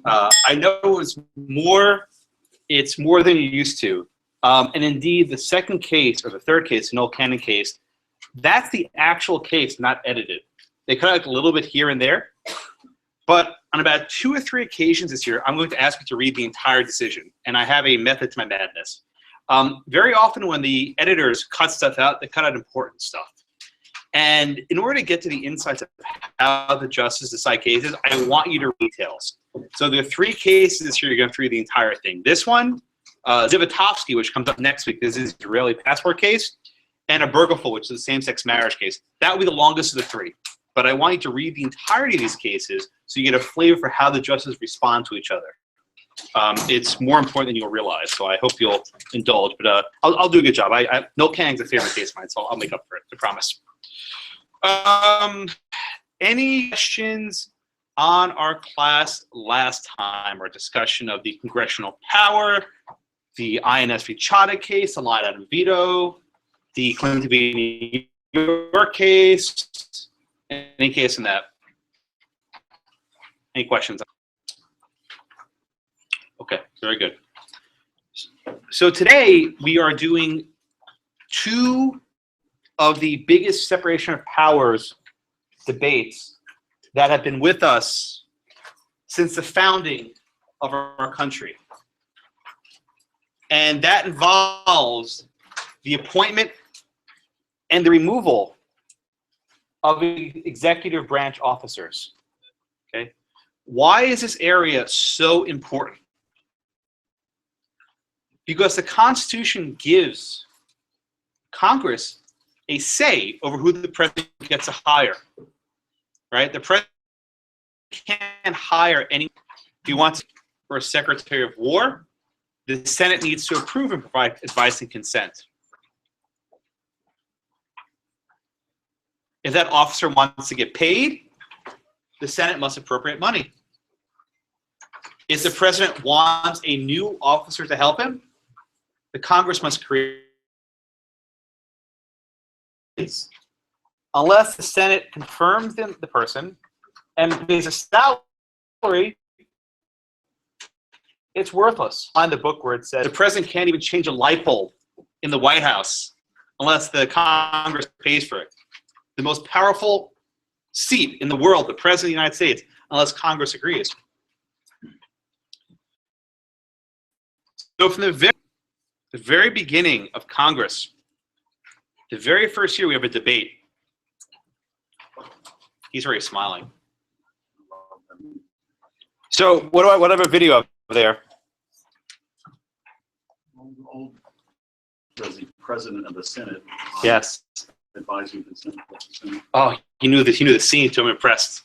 I know it's more than you're used to. And indeed, the second case, or the third case, the Noel Canning case, that's the actual case, not edited. They cut out a little bit here and there. But on about 2 or 3 occasions this year, I'm going to ask you to read the entire decision. And I have a method to my madness. Very often when the editors cut stuff out, they cut out important stuff. And in order to get to the insights of how the justices decide cases, I want you to read details. So there are 3 cases this year. You're going to read the entire thing. This one, Zivotofsky, which comes up next week. This is the Israeli passport case. And a Bergefell, which is the same-sex marriage case. That will be the longest of the 3. But I want you to read the entirety of these cases so you get a flavor for how the justices respond to each other. It's more important than you'll realize, so I hope you'll indulge. But I'll do a good job. Noel Canning's a favorite case of mine, so I'll make up for it, I promise. Any questions on our class last time, or discussion of the congressional power, the INS v. Chadha case, the line item veto, the Clinton v. New York case, any case in that? Any questions? Okay, very good. So today we are doing 2 of the biggest separation of powers debates that have been with us since the founding of our country. And that involves the appointment and the removal of executive branch officers. Okay? Why is this area so important? Because the Constitution gives Congress a say over who the president gets to hire. Right? The president can't hire anyone. If he wants for a Secretary of War, the Senate needs to approve and provide advice and consent. If that officer wants to get paid, the Senate must appropriate money. If the president wants a new officer to help him, the Congress must create. Unless the Senate confirms the person and pays a salary, it's worthless. Find the book where it says the president can't even change a light bulb in the White House unless the Congress pays for it. The most powerful seat in the world, the president of the United States, unless Congress agrees. So from the very beginning of Congress, the very first year we have a debate. He's already smiling. So what do I have a video of there? As the president of the Senate. Yes. Advising the Senate. Oh, he knew the scene, so I'm impressed.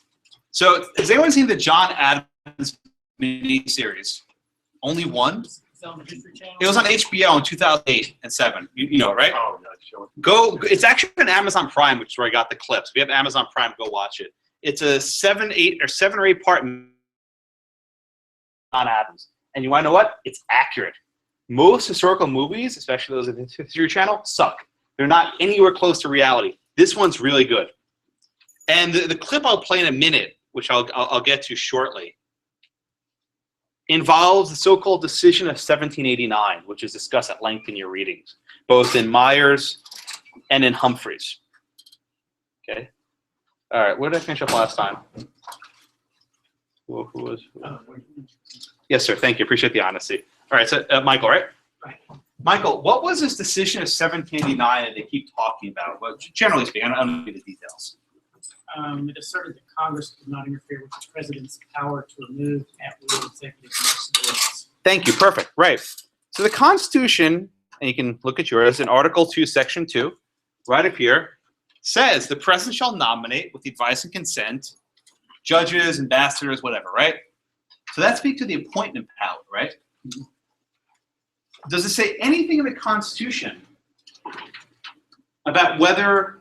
So has anyone seen the John Adams miniseries? Only one? It was on HBO in 2008 and 7. You know it, right? Oh, yeah, sure. Go. It's actually on Amazon Prime, which is where I got the clips. If you have Amazon Prime, go watch it. It's a 7 or 8 part John Adams. And you want to know what? It's accurate. Most historical movies, especially those of the History Channel, suck. They're not anywhere close to reality. This one's really good. And the clip I'll play in a minute, which I'll get to shortly, involves the so-called decision of 1789, which is discussed at length in your readings, both in Myers and in Humphreys. Okay. All right. Where did I finish up last time? Who was? Yes, sir. Thank you. Appreciate the honesty. All right. So, Michael, right? Right. Michael, what was this decision of 1789 that they keep talking about? Well, generally speaking, I don't know the details. It asserted that Congress could not interfere with the president's power to remove at will executive branch. Thank you. Perfect. Right. So the Constitution, and you can look at yours, in Article 2, Section 2, right up here, says the president shall nominate with the advice and consent judges, ambassadors, whatever, right? So that speaks to the appointment power, right? Does it say anything in the Constitution about whether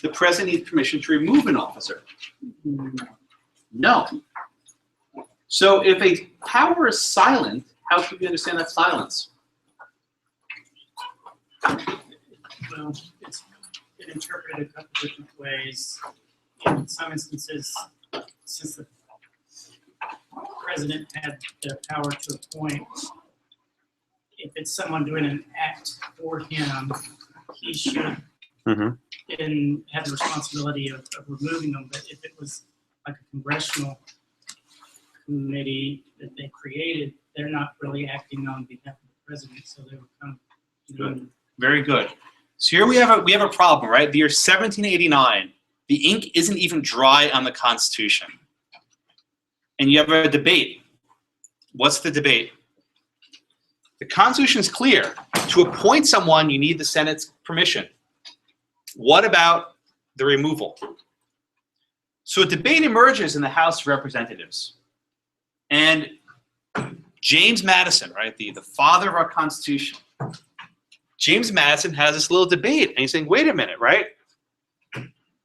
the president needs permission to remove an officer? No. So if a power is silent, how should we understand that silence? Well, it's been interpreted a couple different ways. In some instances, since the president had the power to appoint, if it's someone doing an act for him, he should then have the responsibility of removing them. But if it was like a congressional committee that they created, they're not really acting on behalf of the president, so they were kind of doing. Very good. So here we have a problem, right? The year 1789, the ink isn't even dry on the Constitution, and you have a debate. What's the debate? The Constitution is clear. To appoint someone, you need the Senate's permission. What about the removal? So a debate emerges in the House of Representatives. And James Madison, right, the father of our Constitution, James Madison has this little debate, and he's saying, wait a minute, right?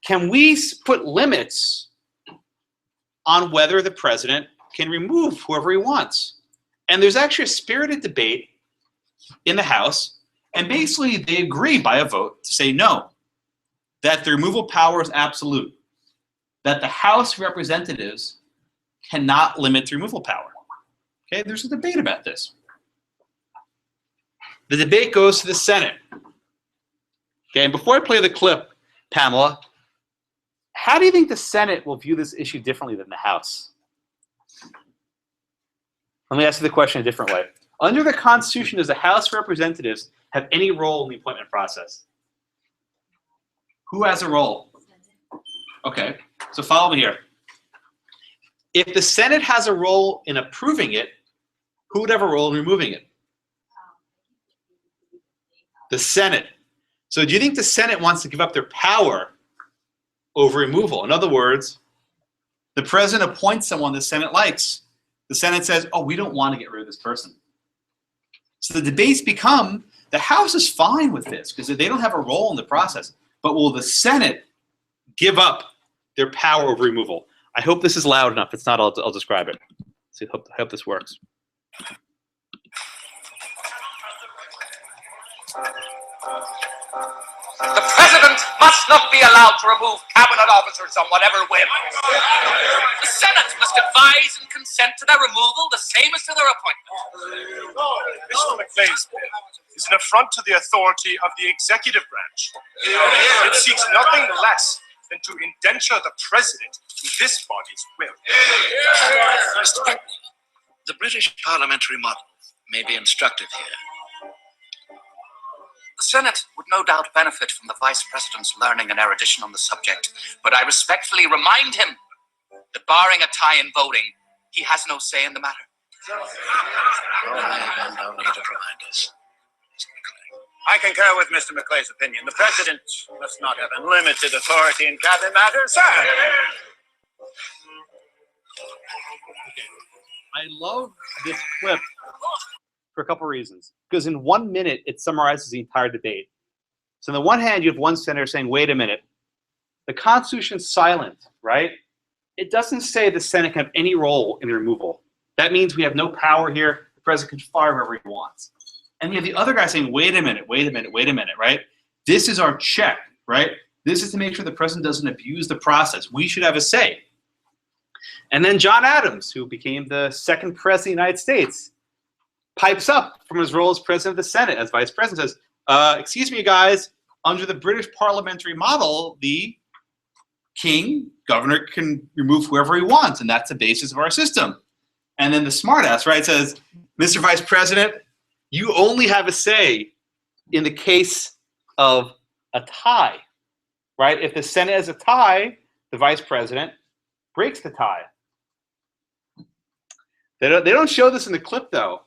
Can we put limits on whether the president can remove whoever he wants? And there's actually a spirited debate in the House, and basically they agree by a vote to say no, that the removal power is absolute, that the House of Representatives cannot limit the removal power. Okay, there's a debate about this. The debate goes to the Senate. Okay, and before I play the clip, Pamela, how do you think the Senate will view this issue differently than the House? Let me ask you the question a different way. Under the Constitution, does the House of Representatives have any role in the appointment process? Who has a role? Okay, so follow me here. If the Senate has a role in approving it, who would have a role in removing it? The Senate. So do you think the Senate wants to give up their power over removal? In other words, the president appoints someone the Senate likes. The Senate says, oh, we don't want to get rid of this person. So the debates become, the House is fine with this because they don't have a role in the process, but will the Senate give up their power over removal? I hope this is loud enough. If it's not, I'll describe it. So I hope this works. The president must not be allowed to remove cabinet officers on whatever whim. The Senate must advise and consent to their removal the same as to their appointment. Mr. McLean's bill is an affront to the authority of the executive branch. It seeks nothing less than to indenture the president to this body's will. Mr. McLean, the British parliamentary model may be instructive here. The Senate would no doubt benefit from the Vice President's learning and erudition on the subject, but I respectfully remind him that barring a tie in voting, he has no say in the matter. No need of reminders. I concur with Mr. McClay's opinion. The president must not have unlimited authority in cabinet matters, sir. I love this clip for a couple reasons. Because in 1 minute, it summarizes the entire debate. So on the one hand, you have one senator saying, wait a minute, the Constitution's silent, right? It doesn't say the Senate can have any role in the removal. That means we have no power here. The president can fire whoever he wants. And you have the other guy saying, wait a minute, right? This is our check, right? This is to make sure the president doesn't abuse the process. We should have a say. And then John Adams, who became the second president of the United States, pipes up from his role as president of the Senate, as vice president, says, excuse me, guys, under the British parliamentary model, the king, governor, can remove whoever he wants, and that's the basis of our system. And then the smartass, right, says, Mr. Vice President, you only have a say in the case of a tie, right? If the Senate has a tie, the vice president breaks the tie. They don't show this in the clip, though.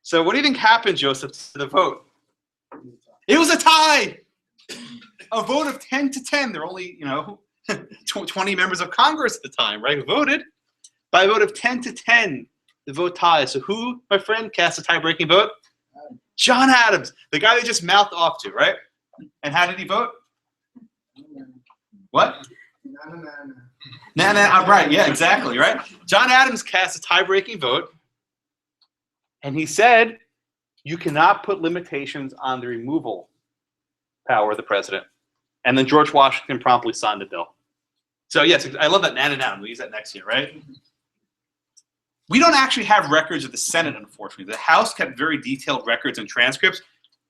So what do you think happened, Joseph, to the vote? It was a tie! A vote of 10 to 10. There were only, 20 members of Congress at the time, right, who voted. By a vote of 10 to 10, the vote ties. So who, my friend, cast a tie-breaking vote? John Adams, the guy they just mouthed off to, right? And how did he vote? What? No, right, yeah, exactly, right? John Adams cast a tie-breaking vote, and he said, you cannot put limitations on the removal power of the president. And then George Washington promptly signed the bill. So yes, I love that, na. We'll use that next year, right? We don't actually have records of the Senate, unfortunately. The House kept very detailed records and transcripts.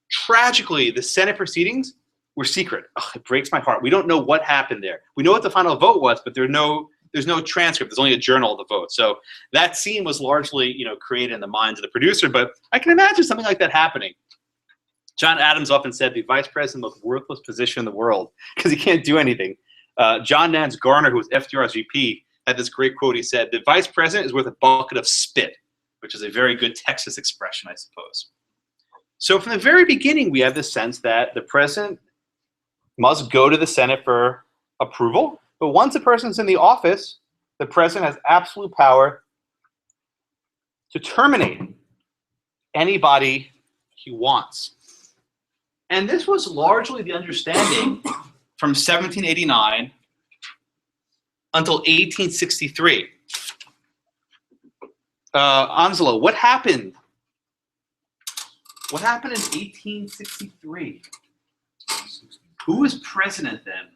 Tragically, the Senate proceedings were secret. Oh, it breaks my heart. We don't know what happened there. We know what the final vote was, but there's no transcript. There's only a journal of the vote. So that scene was largely, created in the minds of the producer. But I can imagine something like that happening. John Adams often said the vice president most worthless position in the world because he can't do anything. John Nance Garner, who was FDR's VP, had this great quote. He said, "The vice president is worth a bucket of spit," which is a very good Texas expression, I suppose. So from the very beginning, we have this sense that the president must go to the Senate for approval. But once a person's in the office, the president has absolute power to terminate anybody he wants. And this was largely the understanding from 1789 until 1863. Angelo, what happened? What happened in 1863? Who was president then?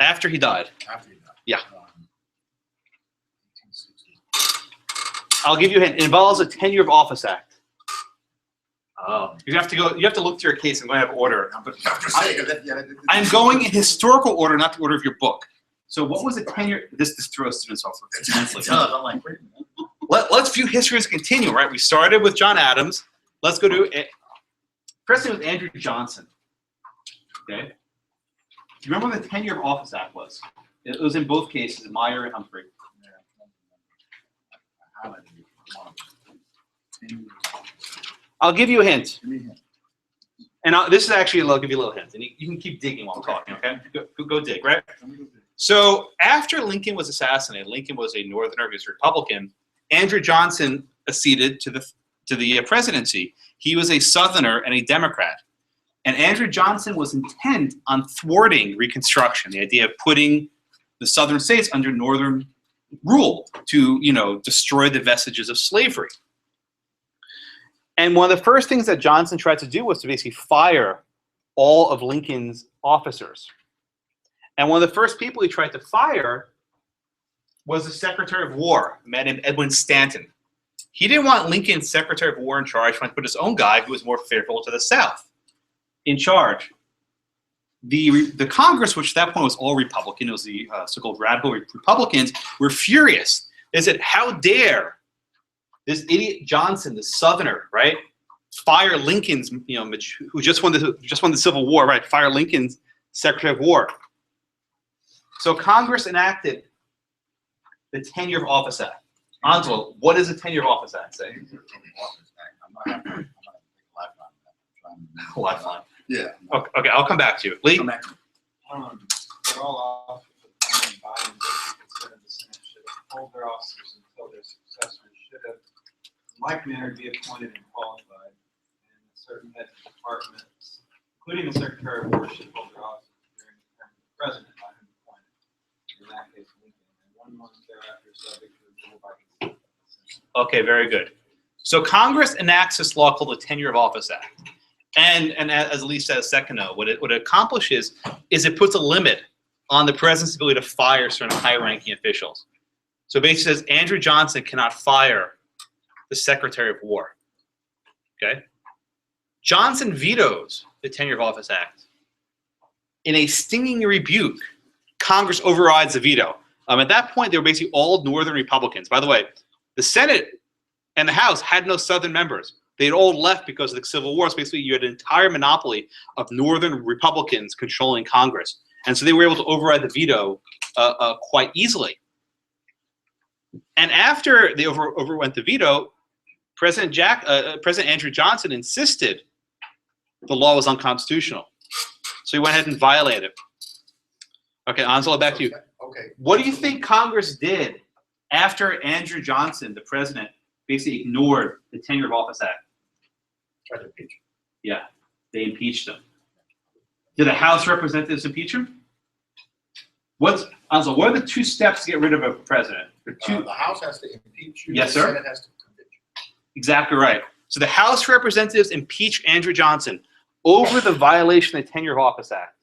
After he died. After he died. Yeah. 1860. I'll give you a hint. It involves a Tenure of Office Act. Oh. You have to look through your case. I'm going to have order. I'm I'm going in historical order, not the order of your book. So what was the tenure? This throws students off immensely. I'm like, wait a minute. Let's view history as a continuum, right? We started with John Adams. Let's go to President with Andrew Johnson. Okay. Do you remember what the Tenure of Office Act was? It was in both cases, Meyer and Humphrey. I'll give you a hint. And this is actually, I'll give you a little hint. And you can keep digging while I'm talking, okay? Go dig, right? So after Lincoln was assassinated, Lincoln was a Northerner, he was a Republican. Andrew Johnson acceded to the presidency. He was a Southerner and a Democrat. And Andrew Johnson was intent on thwarting Reconstruction, the idea of putting the Southern states under Northern rule to, destroy the vestiges of slavery. And one of the first things that Johnson tried to do was to basically fire all of Lincoln's officers. And one of the first people he tried to fire was the Secretary of War, a man named Edwin Stanton. He didn't want Lincoln's Secretary of War in charge. He wanted to put his own guy, who was more favorable to the South, in charge. The Congress, which at that point was all Republican, it was the so-called radical Republicans, were furious. They said, "How dare this idiot Johnson, the Southerner, right, fire Lincoln's, who just won the Civil War, right, fire Lincoln's Secretary of War." So Congress enacted the Tenure of Office Act. Angelo, what does the Tenure of Office Act say? Lifeline. Yeah. Okay, I'll come back to you. Lee? They're all off the bodies that consider the Senate should hold their officers until their successors should have, in like manner, be appointed and qualified. And certain heads of departments, including the Secretary of War, should hold their office during the term of the President by whom appointed. In that case, Lincoln, and 1 month thereafter, subject to removal by consent of the Senate. Okay, very good. So Congress enacts this law called the Tenure of Office Act. And as Lee said a second ago, what it accomplishes is it puts a limit on the president's ability to fire certain high-ranking officials. So it basically says Andrew Johnson cannot fire the Secretary of War. Okay? Johnson vetoes the Tenure of Office Act. In a stinging rebuke, Congress overrides the veto. At that point, they were basically all Northern Republicans. By the way, the Senate and the House had no Southern members. They had all left because of the Civil War. So basically, you had an entire monopoly of Northern Republicans controlling Congress. And so they were able to override the veto quite easily. And after they overwent the veto, President Andrew Johnson insisted the law was unconstitutional. So he went ahead and violated it. Okay, Angelo, back to you. Okay. What do you think Congress did after Andrew Johnson, the president, basically ignored the Tenure of Office Act? Tried to impeach him. Yeah, they impeached him. Did the House of Representatives impeach him? What are the 2 steps to get rid of a president? The House has to impeach you. Yes, the sir. Senate has to convict you. Exactly right. So the House of Representatives impeached Andrew Johnson over the violation of the Tenure of Office Act.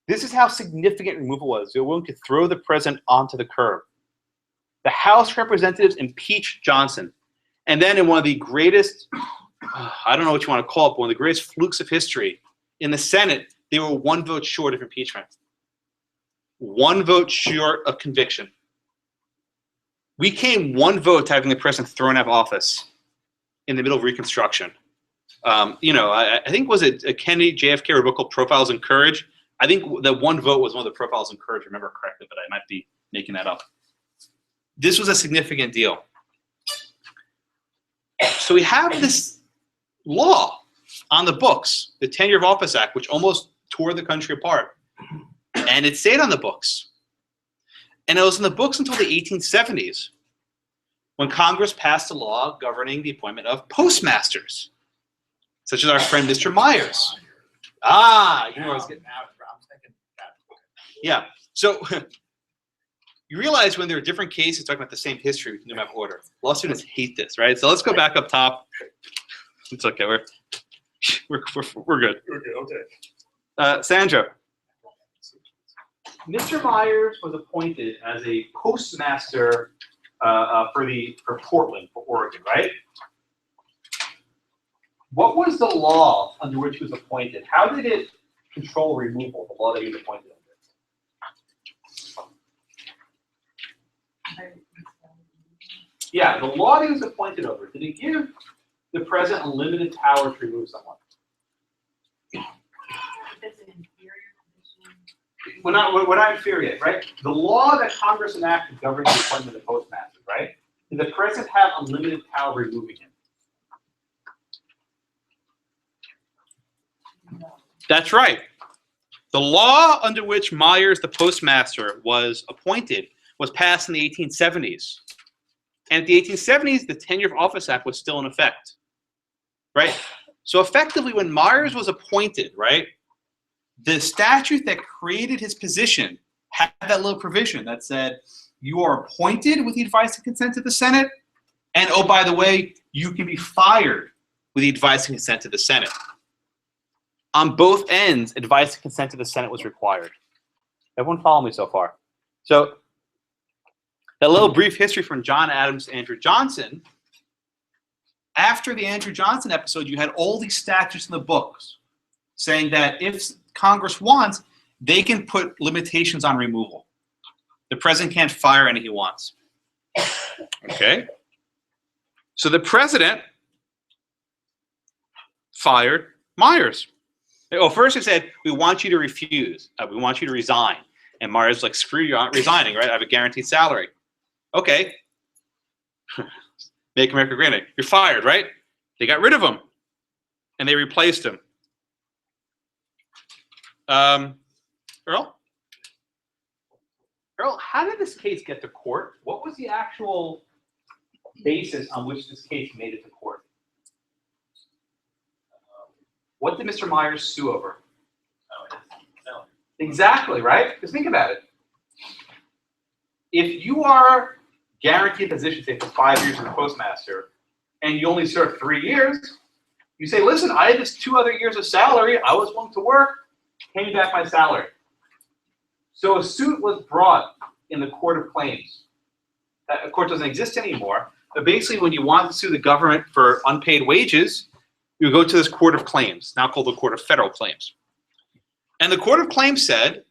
This is how significant removal was. They were willing to throw the president onto the curb. House of Representatives impeached Johnson. And then in one of the greatest, I don't know what you want to call it, but one of the greatest flukes of history, in the Senate, they were 1 vote short of impeachment. 1 vote short of conviction. We came 1 vote to having the president thrown out of office in the middle of Reconstruction. I think, was it a Kennedy, JFK, or a book called Profiles in Courage? I think that 1 vote was one of the Profiles in Courage, remember correctly, but I might be making that up. This was a significant deal. So we have this law on the books, the Tenure of Office Act, which almost tore the country apart. And it stayed on the books. And it was in the books until the 1870s, when Congress passed a law governing the appointment of postmasters, such as our friend Mr. Myers. You know where I was getting at. Yeah. So you realize when there are different cases talking about the same history, we can do them out of order. Law students hate this, right? So let's go back up top. It's okay. We're good. We're good, okay. Sandra. Mr. Myers was appointed as a postmaster for Portland, for Oregon, right? What was the law under which he was appointed? How did it control removal, the law that he was appointed under? Yeah, the law that he was appointed over, did it give the president unlimited power to remove someone? We're not inferior yet, right? The law that Congress enacted governing the appointment of postmasters, right? Did the president have unlimited power removing him? That's right. The law under which Myers, the postmaster, was appointed was passed in the 1870s. And at the 1870s, the Tenure of Office Act was still in effect, right? So effectively, when Myers was appointed, right, the statute that created his position had that little provision that said, you are appointed with the advice and consent of the Senate, and oh, by the way, you can be fired with the advice and consent of the Senate. On both ends, advice and consent of the Senate was required. Everyone follow me so far? So that little brief history from John Adams to Andrew Johnson. After the Andrew Johnson episode, you had all these statutes in the books saying that if Congress wants, they can put limitations on removal. The president can't fire any he wants. Okay? So the president fired Myers. Well, first he said, we want you to refuse. We want you to resign. And Myers was like, screw you, I'm not resigning, right? I have a guaranteed salary. Okay. Make America great again. You're fired, right? They got rid of him. And they replaced him. Earl? Earl, how did this case get to court? What was the actual basis on which this case made it to court? What did Mr. Myers sue over? Exactly, right? Because think about it. If you are guaranteed a position, say for 5 years as a postmaster, and you only serve 3 years, you say, listen, I had this 2 other years of salary, I was willing to work, pay me back my salary. So a suit was brought in the Court of Claims. That court doesn't exist anymore, but basically when you want to sue the government for unpaid wages, you go to this Court of Claims, now called the Court of Federal Claims. And the Court of Claims said,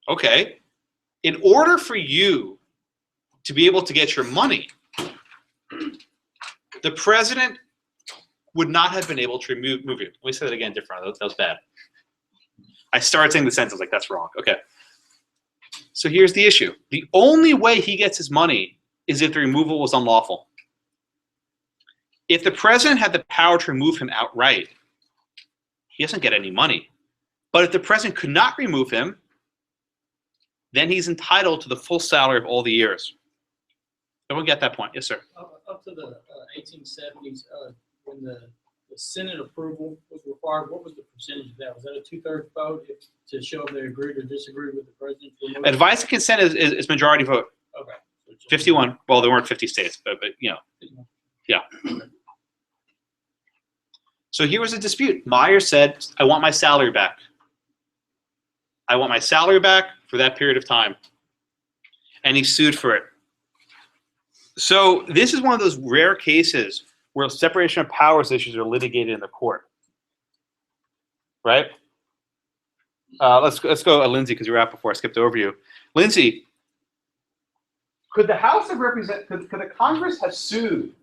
okay, in order for you to be able to get your money, the president would not have been able to remove you. Let me say that again differently. That was bad. I started saying the sentence like, that's wrong. Okay. So here's the issue. The only way he gets his money is if the removal was unlawful. If the president had the power to remove him outright, he doesn't get any money. But if the president could not remove him, then he's entitled to the full salary of all the years. Everyone get that point? Yes, sir. Up to the 1870s, when the Senate approval was required, what was the percentage of that? Was that a 2/3 vote to show if they agreed or disagreed with the president? Advice and consent is majority vote. Okay. 51. Well, there weren't 50 states, but you know, yeah. So here was a dispute. Myers said, I want my salary back. I want my salary back for that period of time. And he sued for it. So this is one of those rare cases where separation of powers issues are litigated in the court, right? Let's go, Lindsay, because you were out before I skipped over you. Lindsay, could the House of Representatives, could the Congress have sued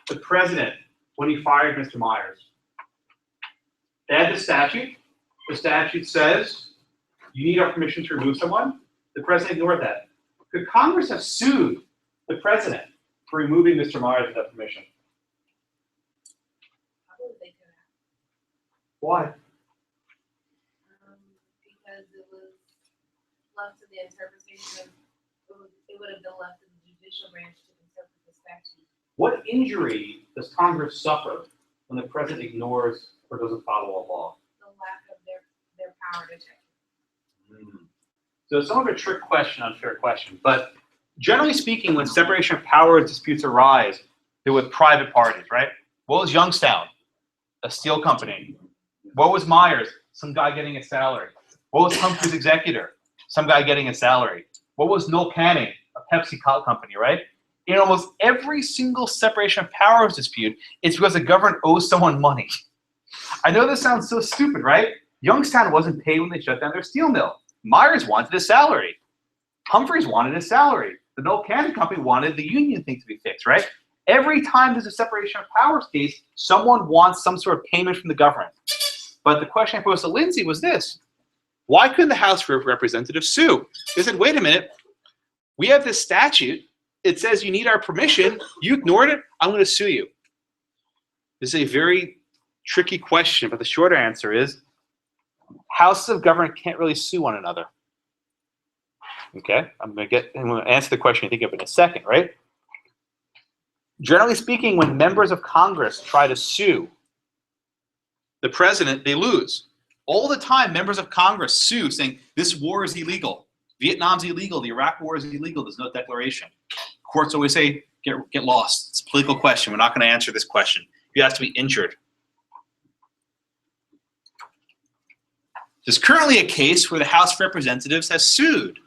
the president when he fired Mr. Myers? They had the statute. The statute says you need our permission to remove someone. The president ignored that. Could Congress have sued the president for removing Mr. Myers without permission? Probably they could have. Why? Because it was left to the interpretation of, it would have been left to the judicial branch to interpret the statute. What injury does Congress suffer when the president ignores or doesn't follow a law? The lack of their power to check. So it's somewhat of a trick question, unfair question. But generally speaking, when separation of powers disputes arise, they're with private parties, right? What was Youngstown? A steel company. What was Myers? Some guy getting a salary. What was Humphrey's Executor? Some guy getting a salary. What was Noel Canning? A Pepsi company, right? In almost every single separation of powers dispute, it's because the government owes someone money. I know this sounds so stupid, right? Youngstown wasn't paid when they shut down their steel mill. Myers wanted a salary. Humphreys wanted a salary. The Noel Canning company wanted the union thing to be fixed, right? Every time there's a separation of powers case, someone wants some sort of payment from the government. But the question I posed to Lindsay was this: why couldn't the House of Representatives sue? They said, wait a minute, we have this statute. It says you need our permission. You ignored it. I'm going to sue you. This is a very tricky question, but the shorter answer is houses of government can't really sue one another. Okay, I'm going to answer the question you think of in a second, right? Generally speaking, when members of Congress try to sue the president, they lose. All the time, members of Congress sue, saying this war is illegal. Vietnam's illegal. The Iraq war is illegal. There's no declaration. Courts always say, get lost. It's a political question. We're not going to answer this question. You have to be injured. There's currently a case where the House of Representatives has sued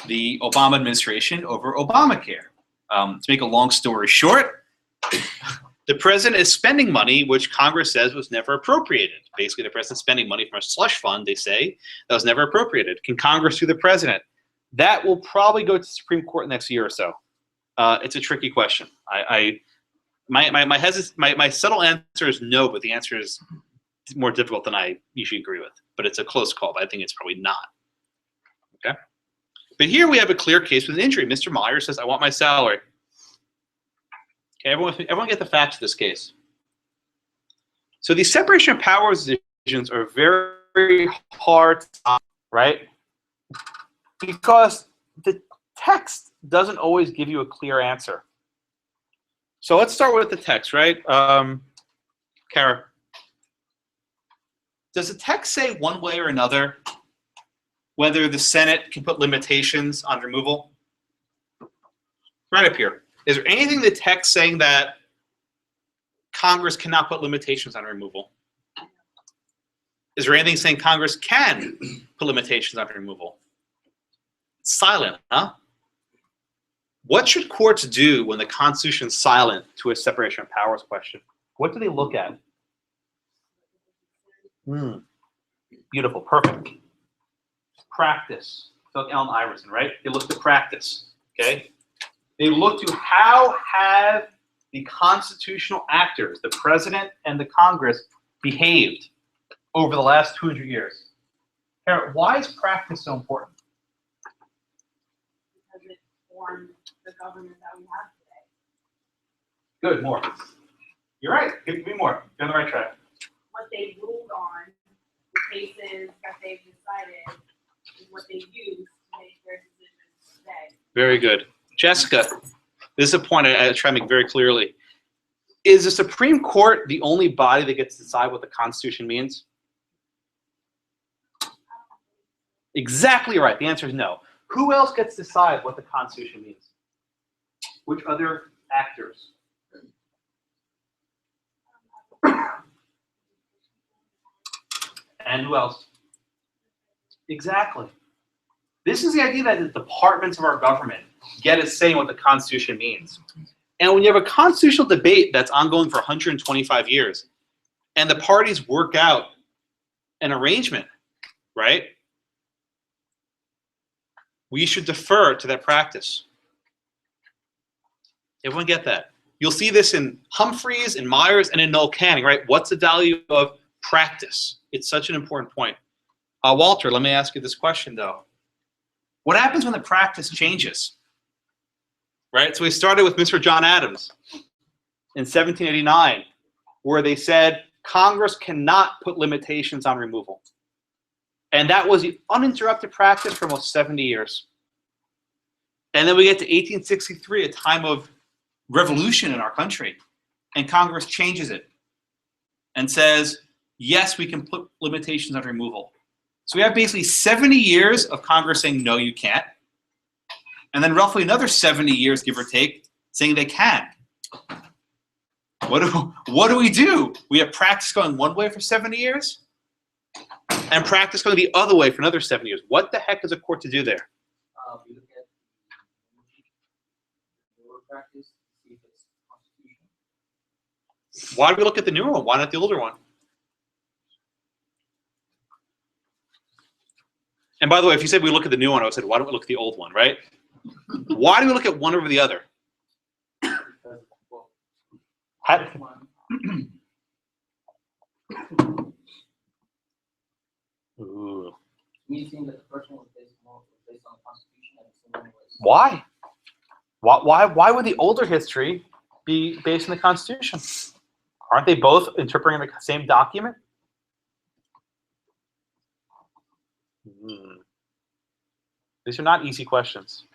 the Obama administration over Obamacare. To make a long story short, the president is spending money which Congress says was never appropriated. Basically, the president's spending money from a slush fund, they say, that was never appropriated. Can Congress sue the president? That will probably go to the Supreme Court next year or so. It's a tricky question. My subtle answer is no, but the answer is more difficult than I usually agree with. But it's a close call, but I think it's probably not. Okay? But here we have a clear case with an injury. Mr. Myers says, I want my salary. Okay, everyone get the facts of this case. So these separation of powers decisions are very, very hard, right? Because the text doesn't always give you a clear answer. So let's start with the text, right? Kara. Does the text say one way or another whether the Senate can put limitations on removal? Right up here. Is there anything in the text saying that Congress cannot put limitations on removal? Is there anything saying Congress can put limitations on removal? It's silent, huh? What should courts do when the Constitution is silent to a separation of powers question? What do they look at? Beautiful, perfect. Practice. So like Ellen Iverson, right? They look to practice, okay? They look to how have the constitutional actors, the president and the Congress, behaved over the last 200 years. Kara, why is practice so important? Because it formed the government that we have today. Good, more. You're right. Give me more. You're on the right track. What they ruled on, the cases that they've decided, is what they use to make their decisions today. Very good. Jessica, this is a point I try to make very clearly. Is the Supreme Court the only body that gets to decide what the Constitution means? Exactly right. The answer is no. Who else gets to decide what the Constitution means? Which other actors? And who else? Exactly. This is the idea that the departments of our government get a say in what the Constitution means. And when you have a constitutional debate that's ongoing for 125 years, and the parties work out an arrangement, right? We should defer to that practice. Everyone get that? You'll see this in Humphreys, in Myers, and in Noel Canning, right? What's the value of practice? It's such an important point. Walter, let me ask you this question, though. What happens when the practice changes? Right? So we started with Mr. John Adams in 1789, where they said Congress cannot put limitations on removal. And that was the uninterrupted practice for almost 70 years. And then we get to 1863, a time of revolution in our country, and Congress changes it and says, yes, we can put limitations on removal. So we have basically 70 years of Congress saying, no, you can't. And then roughly another 70 years, give or take, saying they can. What do we do? We have practice going one way for 70 years and practice going the other way for another 7 years. What the heck is a court to do there? We look at the newer practice, see if it's constitutional. Why do we look at the newer one? Why not the older one? And by the way, if you said we look at the new one, I would say, why don't we look at the old one, right? Why do we look at one over the other? How, ooh. You think that the first one was based on the Constitution and the second one was... Why? Why would the older history be based on the Constitution? Aren't they both interpreting the same document? These are not easy questions.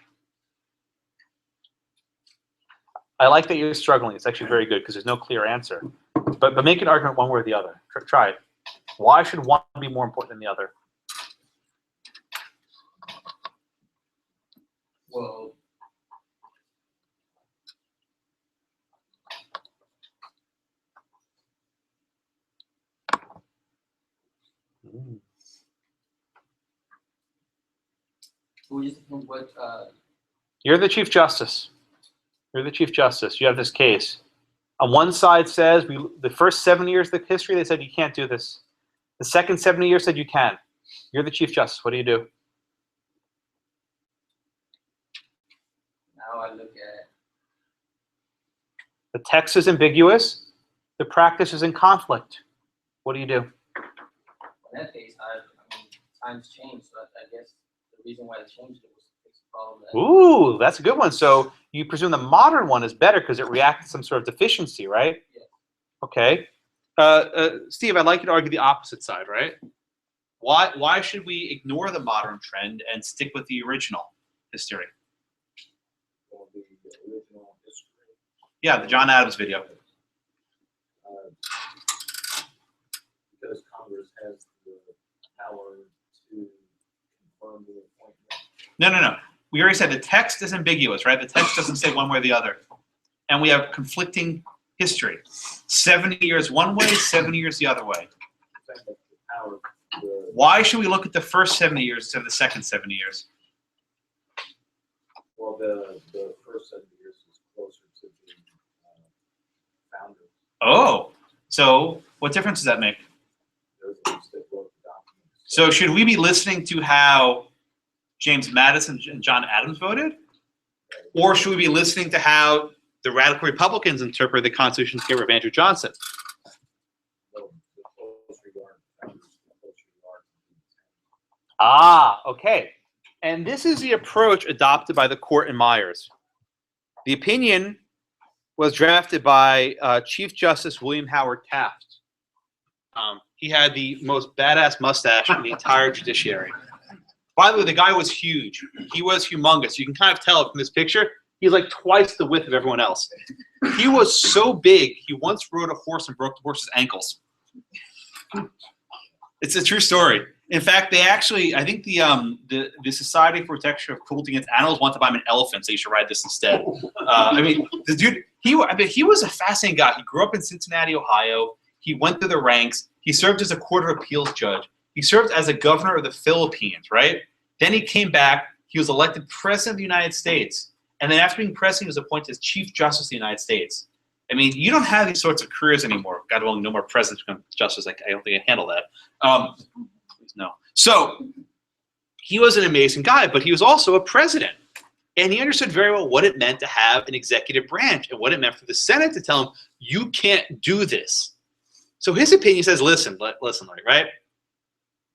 I like that you're struggling. It's actually very good because there's no clear answer. But make an argument one way or the other. Try it. Why should one be more important than the other? Well, we just think what You're the Chief Justice. You're the Chief Justice. You have this case. On one side says, the first 7 years of the history, they said you can't do this. The second 70 years said you can. You're the Chief Justice. What do you do? now I look at The text is ambiguous. The practice is in conflict. What do you do? in that case, I mean, times change, so I guess the reason why they changed it was to fix the problem. Ooh, that's a good one. So you presume the modern one is better because it reacts to some sort of deficiency, right? Yeah. Okay. Steve, I'd like you to argue the opposite side, right? Why should we ignore the modern trend and stick with the original history? Or the original history. Yeah, the John Adams video. Because Congress has the power to confirm the appointment. No. We already said the text is ambiguous, right? The text doesn't say one way or the other. And we have conflicting history. 70 years one way, 70 years the other way. The power, the, Why should we look at the first 70 years instead of the second 70 years? well, the first 7 years is closer to the founder. Oh, so what difference does that make? Those ones that wrote the documents. So should we be listening to how James Madison and John Adams voted? Or should we be listening to how the radical Republicans interpret the Constitution in favor of Andrew Johnson? The closer you are to the founders, the closer you are to the Ah, okay. And this is the approach adopted by the court in Myers. The opinion was drafted by Chief Justice William Howard Taft. He had the most badass mustache in the entire judiciary. By the way, the guy was huge. He was humongous. You can kind of tell from this picture, he's like twice the width of everyone else. He was so big, he once rode a horse and broke the horse's ankles. It's a true story. In fact, they actually, I think the Society for Protection of Cruelty Against Animals want to buy him an elephant, so you should ride this instead. I mean, the dude, he was a fascinating guy. He grew up in Cincinnati, Ohio. He went through the ranks. He served as a court of appeals judge. He served as a governor of the Philippines, right? Then he came back. He was elected president of the United States. And then after being president, he was appointed as Chief Justice of the United States. I mean, you don't have these sorts of careers anymore. God willing, no more presidents become justice. I don't think I can handle that. No. So he was an amazing guy, but he was also a president. And he understood very well what it meant to have an executive branch and what it meant for the Senate to tell him, you can't do this. So his opinion says, listen, Larry, right?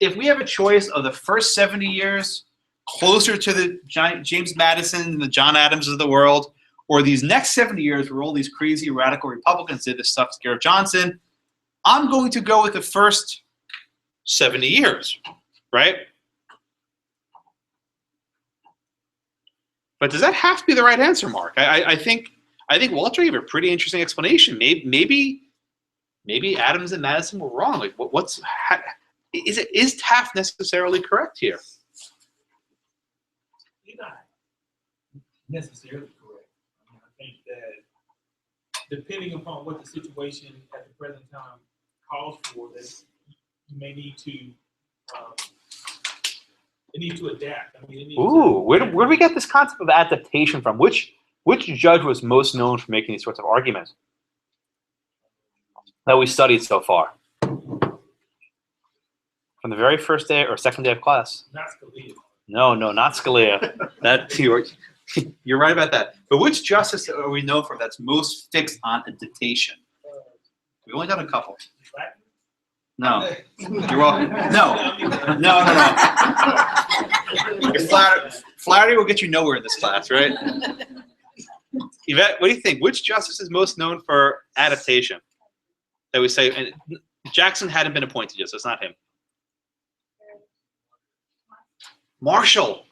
If we have a choice of the first 70 years closer to the James Madison and the John Adams of the world, or these next 70 years where all these crazy radical Republicans did this stuff to Garrett Johnson, I'm going to go with the first 70 years, right? But does that have to be the right answer, Mark? I think Walter gave a pretty interesting explanation. Maybe Adams and Madison were wrong. Like, is Taft necessarily correct here? You're not necessarily correct. I mean, I think that depending upon what the situation at the present time calls for, that you may need to adapt. I mean, Where do we get this concept of adaptation from? Which judge was most known for making these sorts of arguments that we studied so far? From the very first day or second day of class? Not Scalia. No, not Scalia. You're right about that. But which justice are we known for that's most fixed on adaptation? We've only done a couple. No. You're welcome. No. Your flattery will get you nowhere in this class, right? Yvette, what do you think? Which justice is most known for adaptation? That we say, and Jackson hadn't been appointed yet, so it's not him. Marshall.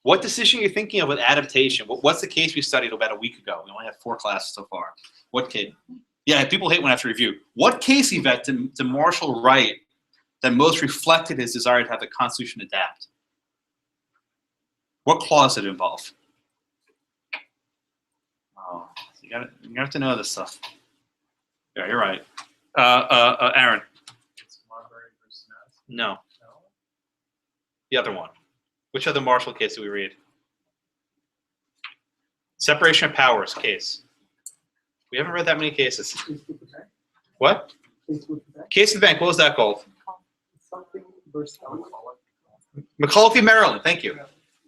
What decision are you thinking of with adaptation? What's the case we studied about a week ago? We only have 4 classes so far. What case? Yeah, people hate when I have to review. What case, Yvette, did Marshall write that most reflected his desire to have the Constitution adapt? What clause did it involve? Oh, you have to know this stuff. Yeah, you're right. Aaron. It's Marbury versus Madison. No. The other one. Which other Marshall case did we read? Separation of powers case. We haven't read that many cases. What? Case of the bank. What was that called? McCulloch v. Maryland. Thank you.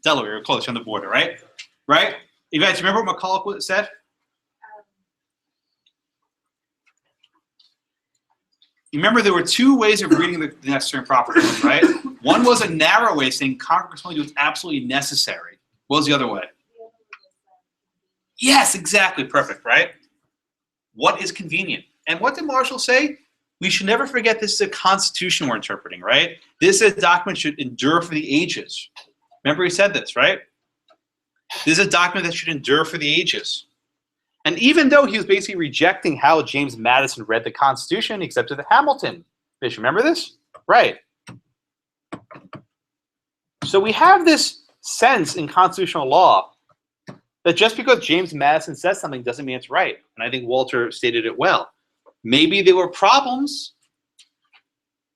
Delaware. You're close. You're on the border, right? Right? Yvette, do you remember what McCulloch said? You remember there were 2 ways of reading the necessary and proper clause, right? One was a narrow way saying Congress only do what's absolutely necessary. What was the other way? Yes, exactly. Perfect, right? What is convenient? And what did Marshall say? We should never forget this is a constitution we're interpreting, right? This is a document that should endure for the ages. Remember he said this, right? This is a document that should endure for the ages. And even though he was basically rejecting how James Madison read the Constitution, he accepted the Hamilton. Fish, remember this? Right. So we have this sense in constitutional law that just because James Madison says something doesn't mean it's right. And I think Walter stated it well. Maybe there were problems.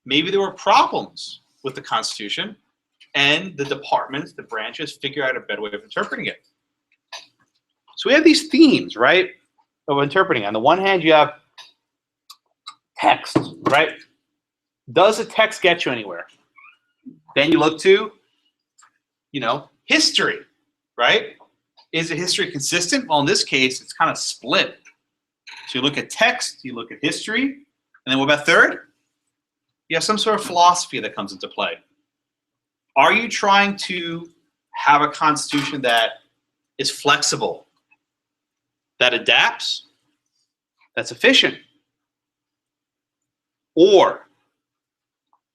Maybe there were problems with the Constitution, and the departments, the branches, figure out a better way of interpreting it. So we have these themes, right, of interpreting. On the one hand, you have text, right? Does the text get you anywhere? Then you look to, history, right? Is the history consistent? Well, in this case, it's kind of split. So you look at text, you look at history, and then what about third? You have some sort of philosophy that comes into play. Are you trying to have a constitution that is flexible, that adapts, that's efficient? Or,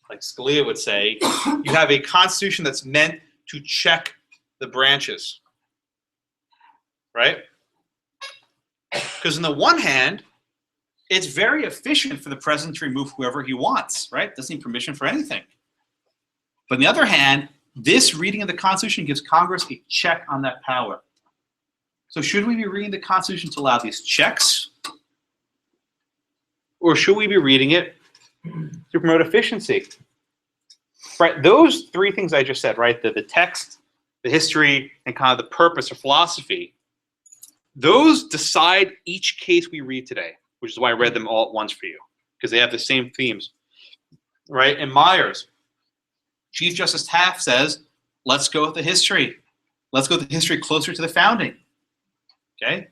like Scalia would say, you have a constitution that's meant to check the branches, right? Because on the one hand, it's very efficient for the president to remove whoever he wants, right? Doesn't need permission for anything. But on the other hand, this reading of the Constitution gives Congress a check on that power. So should we be reading the Constitution to allow these checks? Or should we be reading it to promote efficiency? Right, those three things I just said, right? The text, the history, and kind of the purpose or philosophy, those decide each case we read today, which is why I read them all at once for you, because they have the same themes, right? In Myers, Chief Justice Taft says, let's go with the history. Let's go with the history closer to the founding, okay?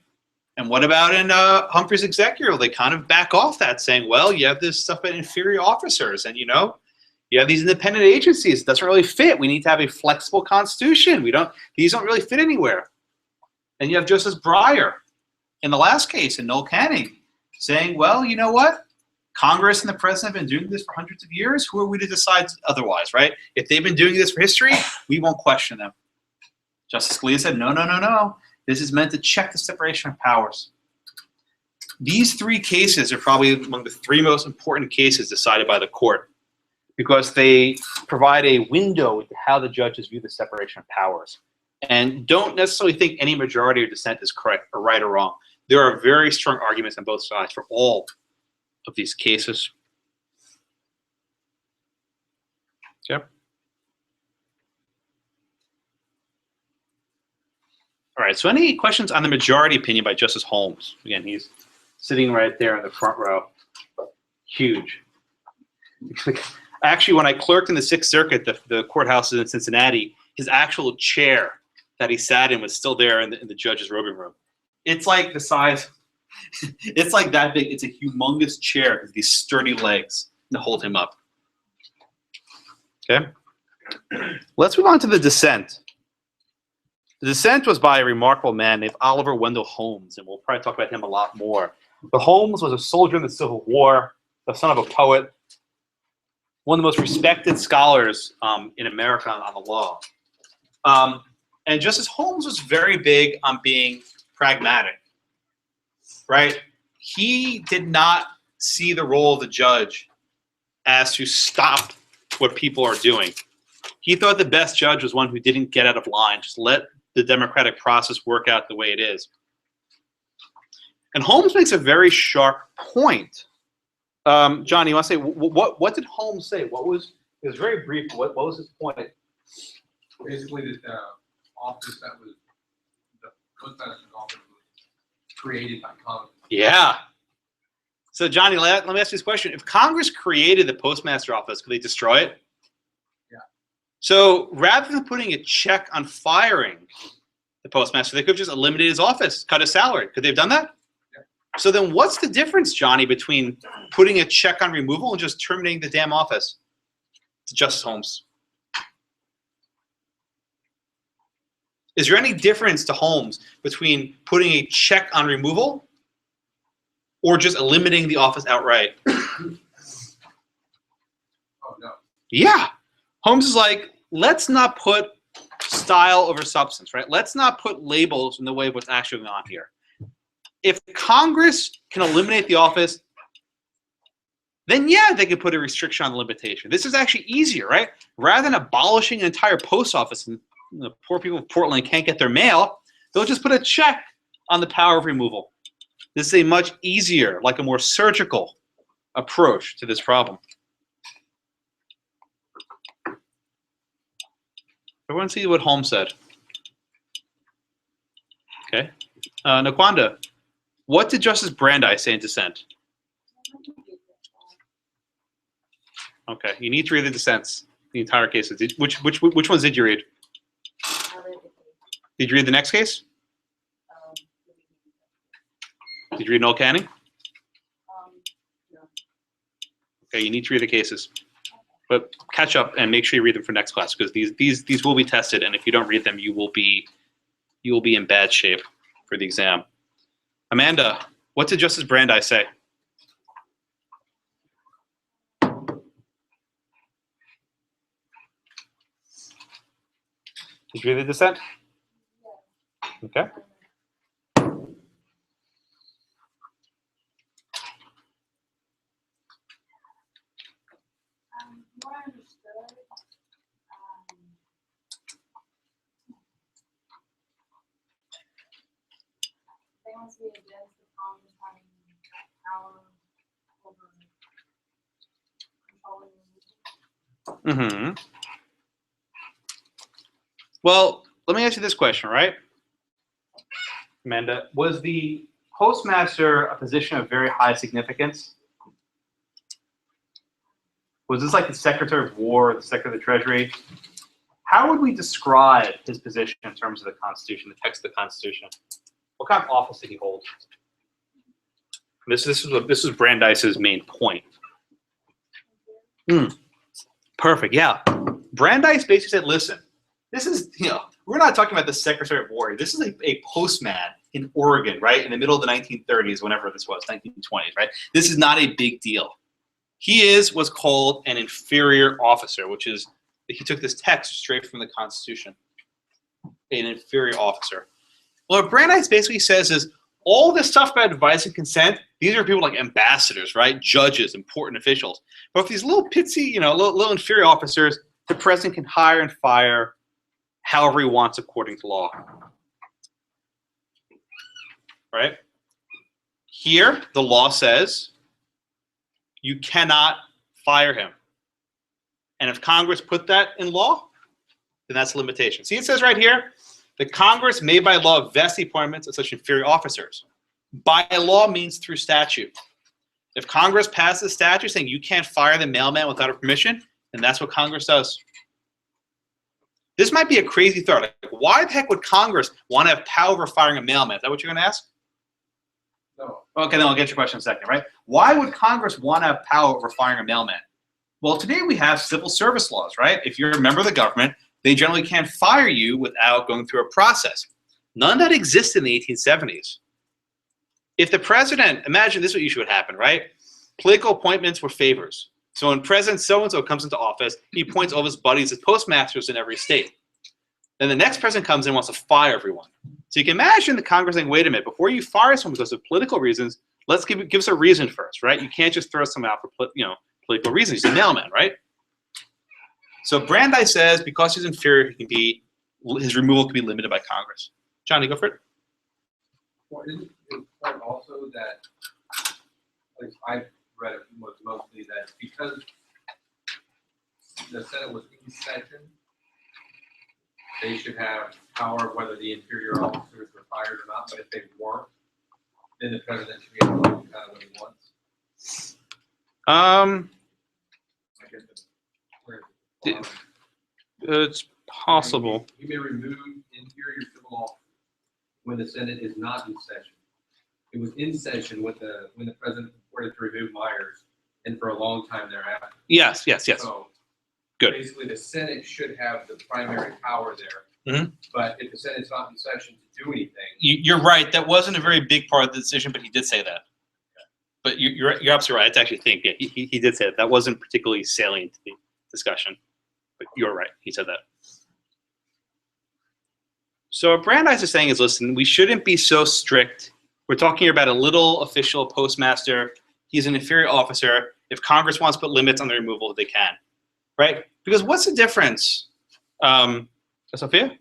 And what about in Humphrey's Executor? They kind of back off that, saying, well, you have this stuff about inferior officers, and you have these independent agencies. It doesn't really fit. We need to have a flexible constitution. These don't really fit anywhere. And you have Justice Breyer in the last case, in Noel Canning, saying, well, you know what? Congress and the president have been doing this for hundreds of years. Who are we to decide otherwise, right? If they've been doing this for history, we won't question them. Justice Scalia said, no, no, no, no. This is meant to check the separation of powers. These three cases are probably among the three most important cases decided by the court because they provide a window into how the judges view the separation of powers. And don't necessarily think any majority or dissent is correct or right or wrong. There are very strong arguments on both sides for all of these cases. Okay. All right, so any questions on the majority opinion by Justice Holmes? Again, he's sitting right there in the front row. Huge. Actually, when I clerked in the Sixth Circuit, the courthouses in Cincinnati, his actual chair that he sat in was still there in the judge's robing room. It's like the size, it's like that big. It's a humongous chair with these sturdy legs to hold him up. Okay. Let's move on to the dissent. The dissent was by a remarkable man named Oliver Wendell Holmes, and we'll probably talk about him a lot more. But Holmes was a soldier in the Civil War, the son of a poet, one of the most respected scholars in America on the law. And Justice Holmes was very big on being pragmatic, right? He did not see the role of the judge as to stop what people are doing. He thought the best judge was one who didn't get out of line, just let the democratic process work out the way it is. And Holmes makes a very sharp point. John, you want to say, what did Holmes say? It was very brief. What was his point? Basically, the office that was, the postmaster's office was created by Congress. Yeah. So, Johnny, let me ask you this question. If Congress created the postmaster office, could they destroy it? Yeah. So, rather than putting a check on firing the postmaster, they could have just eliminated his office, cut his salary. Could they have done that? Yeah. So then what's the difference, Johnny, between putting a check on removal and just terminating the damn office? To Justice Holmes. Is there any difference to Holmes between putting a check on removal or just eliminating the office outright? Oh, no. Yeah. Holmes is like, let's not put style over substance, right? Let's not put labels in the way of what's actually going on here. If Congress can eliminate the office, then yeah, they could put a restriction on the limitation. This is actually easier, right? Rather than abolishing an entire post office and the poor people of Portland can't get their mail, they'll just put a check on the power of removal. This is a much easier, like a more surgical approach to this problem. Everyone see what Holmes said. Okay. Naquanda, what did Justice Brandeis say in dissent? Okay, you need to read the dissents, the entire case. Which ones did you read? Did you read the next case? Did you read Noel Canning? Okay, you need to read the cases. But catch up and make sure you read them for next class because these will be tested, and if you don't read them, you will be in bad shape for the exam. Amanda, what did Justice Brandeis say? Did you read the dissent? Okay. What I understood, they want to be against the Congress having power over controlling the Mm-hmm. Well, let me ask you this question, right? Amanda, was the postmaster a position of very high significance? Was this like the Secretary of War, or the Secretary of the Treasury? How would we describe his position in terms of the Constitution, the text of the Constitution? What kind of office did he hold? This is Brandeis's main point. Perfect. Yeah, Brandeis basically said, "Listen, this is we're not talking about the Secretary of War. This is a postman in Oregon, right, in the middle of the 1930s, whenever this was, 1920s, right? This is not a big deal. He is what's called an inferior officer, which is he took this text straight from the Constitution. An inferior officer. Well, what Brandeis basically says is all this stuff about advice and consent. These are people like ambassadors, right? Judges, important officials. But if these little pitsy, little inferior officers, the president can hire and fire however he wants according to law. Right? Here, the law says you cannot fire him. And if Congress put that in law, then that's a limitation. See, it says right here, the Congress may by law vest the appointments of such inferior officers. By law means through statute. If Congress passes a statute saying you can't fire the mailman without a permission, then that's what Congress does. This might be a crazy thought. Like, why the heck would Congress want to have power over firing a mailman? Is that what you're going to ask? No. Okay, then I'll get your question in a second, right? Why would Congress want to have power over firing a mailman? Well, today we have civil service laws, right? If you're a member of the government, they generally can't fire you without going through a process. None of that existed in the 1870s. If the president, imagine this is what usually would happen, right? Political appointments were favors. So when President so-and-so comes into office, he appoints all his buddies as postmasters in every state. Then the next president comes in and wants to fire everyone. So you can imagine the Congress saying, wait a minute, before you fire someone because of political reasons, let's give us a reason first, right? You can't just throw someone out for political reasons. He's a mailman, right? So Brandeis says because he's inferior, his removal can be limited by Congress. Johnny, go for it. Well, isn't it point also that, at least I've read it mostly, that because the Senate was in session, they should have power whether the inferior officers were fired or not, but if they weren't, then the president should be able to do kind of what he wants. I guess It's possible. He may remove inferior civil officers when the Senate is not in session. It was in session when the president reported to remove Myers, and for a long time thereafter. Yes. So Good. basically, the Senate should have the primary power there. Mhm. But if the Senate's not in session to do anything, You're right. That wasn't a very big part of the decision, but he did say that. But you're absolutely right. I actually think he did say that. That wasn't particularly salient to the discussion. But you're right. He said that. So what Brandeis is saying is, listen, we shouldn't be so strict. We're talking here about a little official postmaster. He's an inferior officer. If Congress wants to put limits on the removal, they can, right? Because what's the difference, Sophia?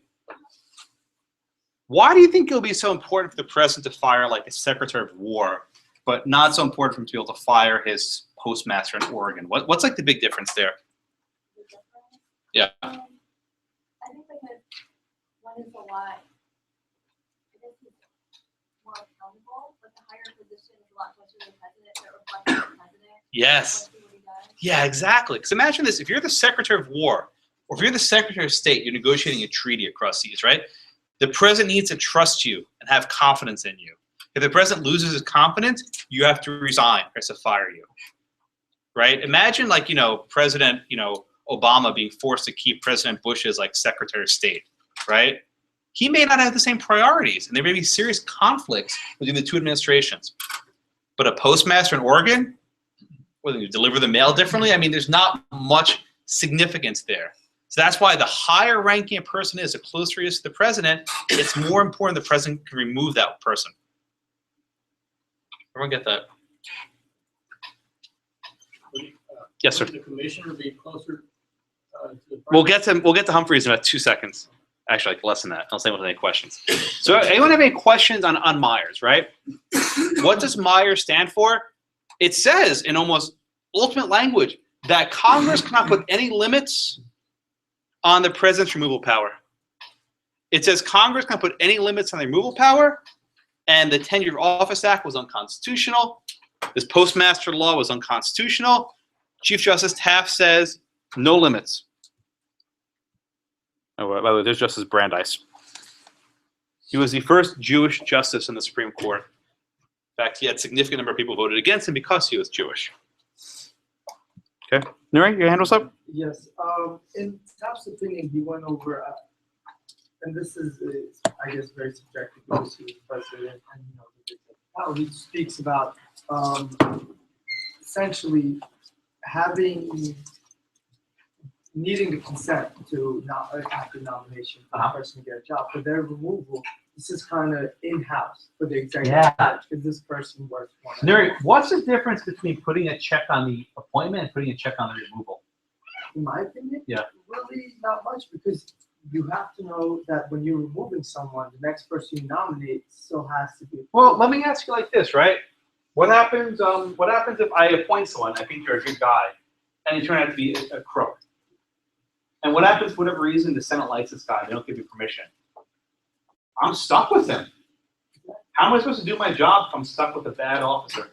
Why do you think it'll be so important for the president to fire like the Secretary of War, but not so important for him to be able to fire his postmaster in Oregon? What's like the big difference there? Yeah. I think because one is a lot, I guess he's more accountable, but the higher position is a lot closer to the president, that reflects the president. Yes. What he does. Yeah, exactly. Because imagine this, if you're the Secretary of War, or if you're the Secretary of State, you're negotiating a treaty across seas, right? The president needs to trust you and have confidence in you. If the president loses his confidence, you have to resign or to fire you, right? Imagine like, President, Obama being forced to keep President Bush as like Secretary of State, right? He may not have the same priorities, and there may be serious conflicts between the two administrations. But a postmaster in Oregon, whether you deliver the mail differently, I mean, there's not much significance there. So that's why the higher ranking a person is, the closer he is to the president, it's more important the president can remove that person. Everyone get that? Yes, sir. Would the commissioner be closer to the We'll get to Humphreys in about 2 seconds. Actually, like less than that. I'll say with any questions. So anyone have any questions on Myers, right? What does Myers stand for? It says in almost ultimate language, that Congress cannot put any limits on the president's removal power. It says Congress cannot put any limits on the removal power, and the Tenure of Office Act was unconstitutional. This postmaster law was unconstitutional. Chief Justice Taft says no limits. Oh, by the way, there's Justice Brandeis. He was the first Jewish justice in the Supreme Court. In fact, he had a significant number of people voted against him because he was Jewish. Okay. Nuri, your hand was up? Yes. In Taft's opinion, he went over, and this is, I guess, very subjective because he was president, and how he speaks about essentially needing the consent to after nomination for the person to get a job. For their removal, this is kind of in-house for the executive branch because this person works for them. Nuri, what's the difference between putting a check on the appointment and putting a check on the removal? In my opinion, Yeah. really not much because you have to know that when you're removing someone, the next person you nominate still has to be. Well, let me ask you like this, right? What happens if I appoint someone, I think you're a good guy, and you turn out to be a crook? And what happens for whatever reason the Senate likes this guy, they don't give you permission? I'm stuck with him. How am I supposed to do my job if I'm stuck with a bad officer?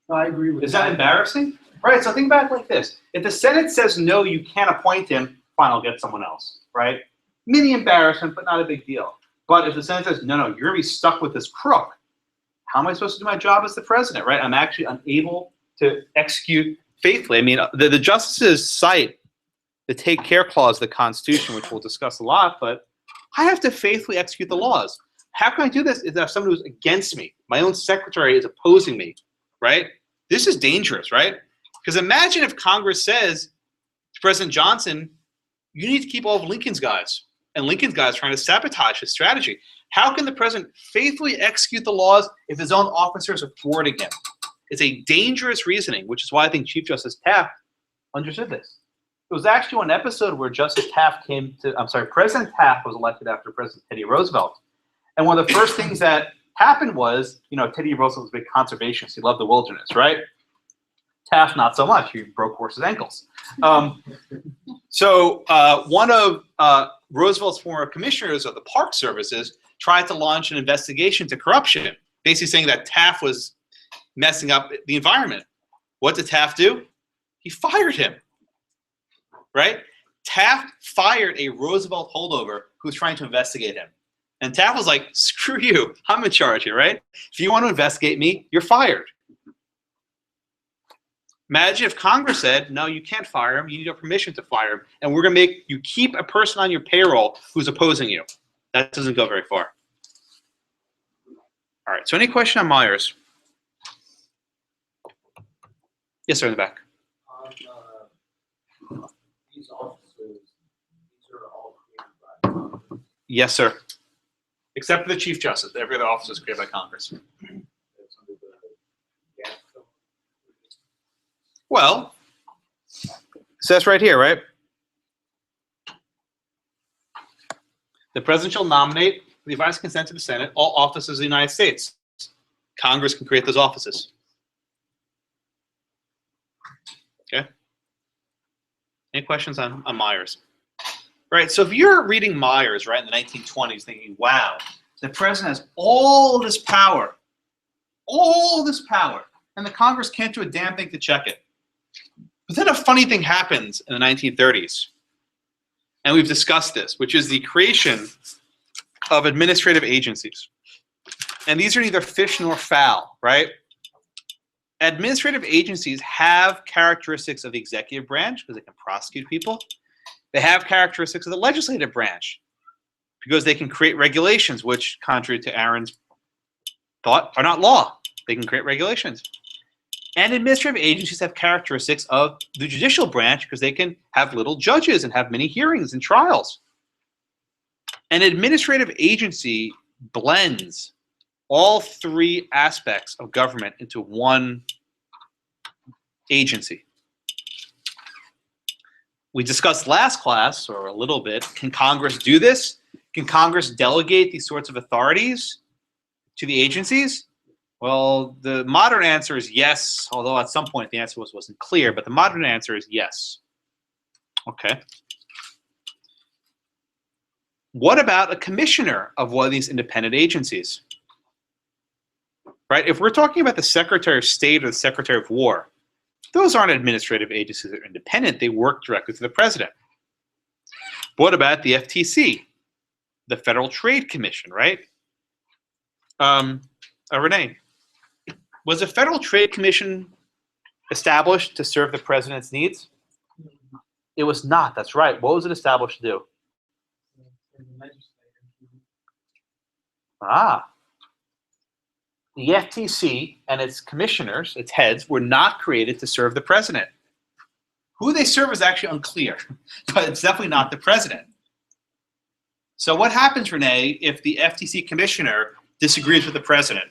I agree with Is that embarrassing? Right, so think about it like this. If the Senate says no, you can't appoint him, fine, I'll get someone else, right? Mini embarrassment, but not a big deal. But if the Senate says, no, you're gonna be stuck with this crook, how am I supposed to do my job as the president, right? I'm actually unable to execute faithfully. I mean, the justices cite the take care clause of the Constitution, which we'll discuss a lot, but I have to faithfully execute the laws. How can I do this if there's someone who's against me? My own secretary is opposing me, right? This is dangerous, right? Because imagine if Congress says to President Johnson, you need to keep all of Lincoln's guys, and Lincoln's guys trying to sabotage his strategy. How can the president faithfully execute the laws if his own officers are thwarting him? It's a dangerous reasoning, which is why I think Chief Justice Taft understood this. It was actually one episode where President Taft was elected after President Teddy Roosevelt. And one of the first things that happened was, Teddy Roosevelt was a big conservationist. He loved the wilderness, right? Taft, not so much. He broke horses' ankles. So one of Roosevelt's former commissioners of the Park Services tried to launch an investigation into corruption, basically saying that Taft was messing up the environment. What did Taft do? He fired him, right? Taft fired a Roosevelt holdover who was trying to investigate him. And Taft was like, screw you, I'm in charge here, right? If you want to investigate me, you're fired. Imagine if Congress said, no, you can't fire him, you need a permission to fire him, and we're going to make you keep a person on your payroll who's opposing you. That doesn't go very far. All right, so any question on Myers? Yes, sir, in the back. These offices, these are all created by Congress. Yes, sir. Except for the Chief Justice. Every other office is created by Congress. That's under the gas code. Well, it says right here, right? The president shall nominate, with the advice and consent of the Senate, all offices of the United States. Congress can create those offices. Okay? Any questions on Myers? Right, so if you're reading Myers, right, in the 1920s, thinking, wow, the president has all this power, and the Congress can't do a damn thing to check it. But then a funny thing happens in the 1930s, and we've discussed this, which is the creation of administrative agencies. And these are neither fish nor fowl, right? Administrative agencies have characteristics of the executive branch because they can prosecute people. They have characteristics of the legislative branch because they can create regulations, which, contrary to Aaron's thought, are not law. They can create regulations. And administrative agencies have characteristics of the judicial branch because they can have little judges and have many hearings and trials. An administrative agency blends all three aspects of government into one agency. We discussed last class, or a little bit, can Congress do this? Can Congress delegate these sorts of authorities to the agencies? Well, the modern answer is yes, although at some point the answer wasn't clear, but the modern answer is yes. Okay. What about a commissioner of one of these independent agencies? Right? If we're talking about the Secretary of State or the Secretary of War, those aren't administrative agencies that are independent. They work directly for the president. What about the FTC, the Federal Trade Commission, right? Renee, was the Federal Trade Commission established to serve the president's needs? It was not. That's right. What was it established to do? The FTC and its commissioners, its heads, were not created to serve the president. Who they serve is actually unclear, but it's definitely not the president. So what happens, Renee, if the FTC commissioner disagrees with the president?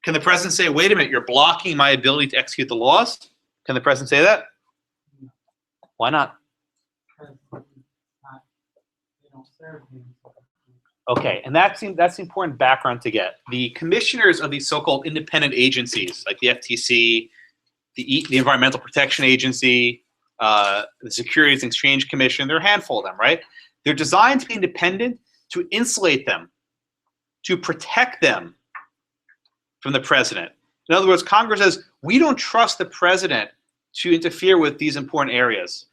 Can the president say, wait a minute, you're blocking my ability to execute the laws? Can the president say that? Why not? Okay, and that's the important background to get. The commissioners of these so-called independent agencies, like the FTC, the Environmental Protection Agency, the Securities and Exchange Commission, there are a handful of them, right? They're designed to be independent, to insulate them, to protect them from the president. In other words, Congress says, we don't trust the president to interfere with these important areas.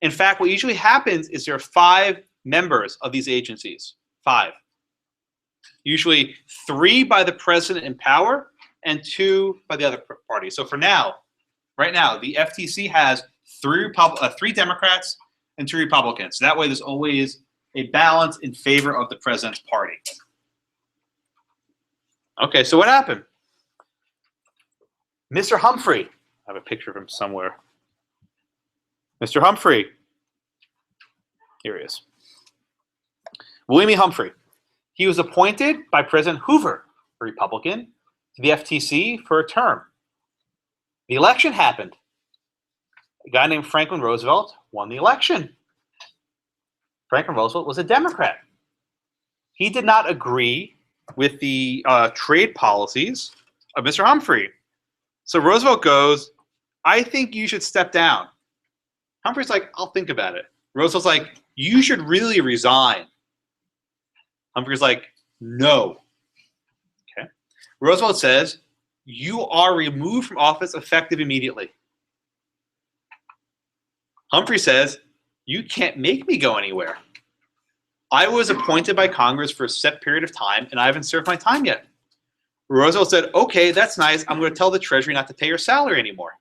In fact, what usually happens is there are 5 members of these agencies. 5. Usually 3 by the president in power and 2 by the other party. So for now, right now, the FTC has 3 Democrats and 2 Republicans. That way there's always a balance in favor of the president's party. Okay, so what happened? Mr. Humphrey, I have a picture of him somewhere. Mr. Humphrey, here he is. William E. Humphrey. He was appointed by President Hoover, a Republican, to the FTC for a term. The election happened. A guy named Franklin Roosevelt won the election. Franklin Roosevelt was a Democrat. He did not agree with the trade policies of Mr. Humphrey. So Roosevelt goes, I think you should step down. Humphrey's like, I'll think about it. Roosevelt's like, you should really resign. Humphrey's like, no. Okay. Roosevelt says, you are removed from office effective immediately. Humphrey says, you can't make me go anywhere. I was appointed by Congress for a set period of time, and I haven't served my time yet. Roosevelt said, okay, that's nice. I'm going to tell the Treasury not to pay your salary anymore.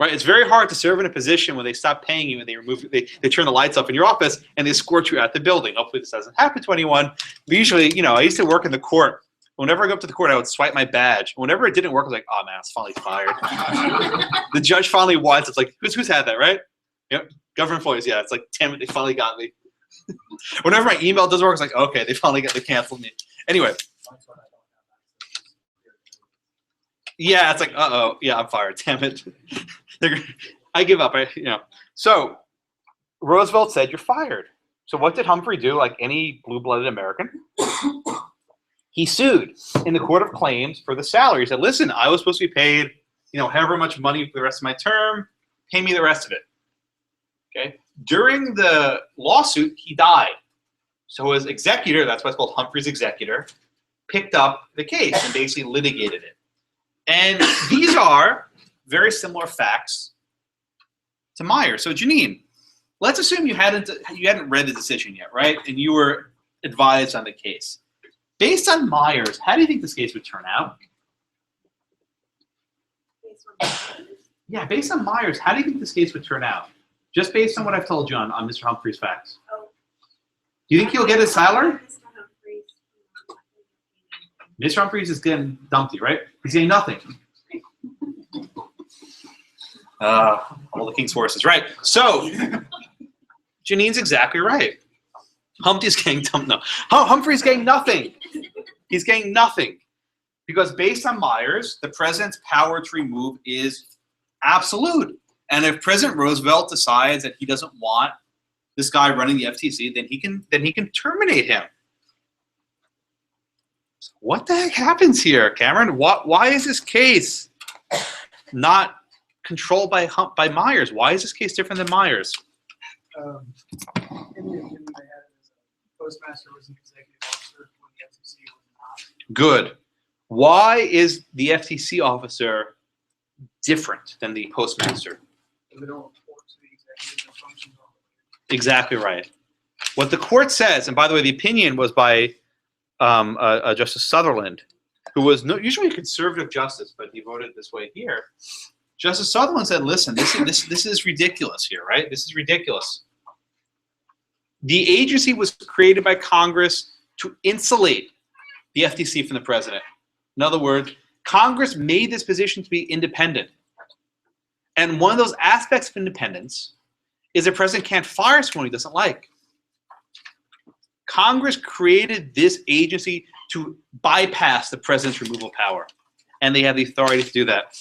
Right? It's very hard to serve in a position when they stop paying you and they turn the lights off in your office and they escort you out the building. Hopefully this doesn't happen to anyone. But usually, you know, I used to work in the court. Whenever I go up to the court, I would swipe my badge. Whenever it didn't work, I was like, oh man, it's finally fired. The judge finally wants, it's like, who's had that, right? Yep. Government employees, yeah. It's like, damn it, they finally got me. Whenever my email doesn't work, it's like, okay, they canceled me. Anyway. Yeah, it's like, uh-oh, yeah, I'm fired, damn it. I give up, So Roosevelt said, you're fired. So what did Humphrey do, like any blue-blooded American? He sued in the Court of Claims for the salary. He said, listen, I was supposed to be paid, however much money for the rest of my term, pay me the rest of it. Okay. During the lawsuit, he died. So his executor, that's why it's called Humphrey's executor, picked up the case and basically litigated it. And these are very similar facts to Myers. So Janine, let's assume you hadn't read the decision yet, right? And you were advised on the case. Based on Myers, how do you think this case would turn out? Yeah, based on Myers, how do you think this case would turn out? Just based on what I've told you on Mr. Humphrey's facts. Do you think he'll get his salary? Mr. Humphreys is getting dumpty, right? He's getting nothing. All the king's horses, right? So, Janine's exactly right. Humphrey's getting dumped. No, Humphrey's getting nothing. He's getting nothing. Because based on Myers, the president's power to remove is absolute. And if President Roosevelt decides that he doesn't want this guy running the FTC, then he can terminate him. What the heck happens here, Cameron? Why is this case not controlled by Myers? Why is this case different than Myers? In the opinion they had it as a postmaster was an executive officer when the FTC was not. Good. Why is the FTC officer different than the postmaster? They don't report to the executive, their functions are. Exactly right. What the court says, and by the way, the opinion was by Justice Sutherland, who was usually a conservative justice, but he voted this way here. Justice Sutherland said, listen, this is ridiculous here, right? This is ridiculous. The agency was created by Congress to insulate the FTC from the president. In other words, Congress made this position to be independent. And one of those aspects of independence is the president can't fire someone he doesn't like. Congress created this agency to bypass the president's removal power, and they have the authority to do that.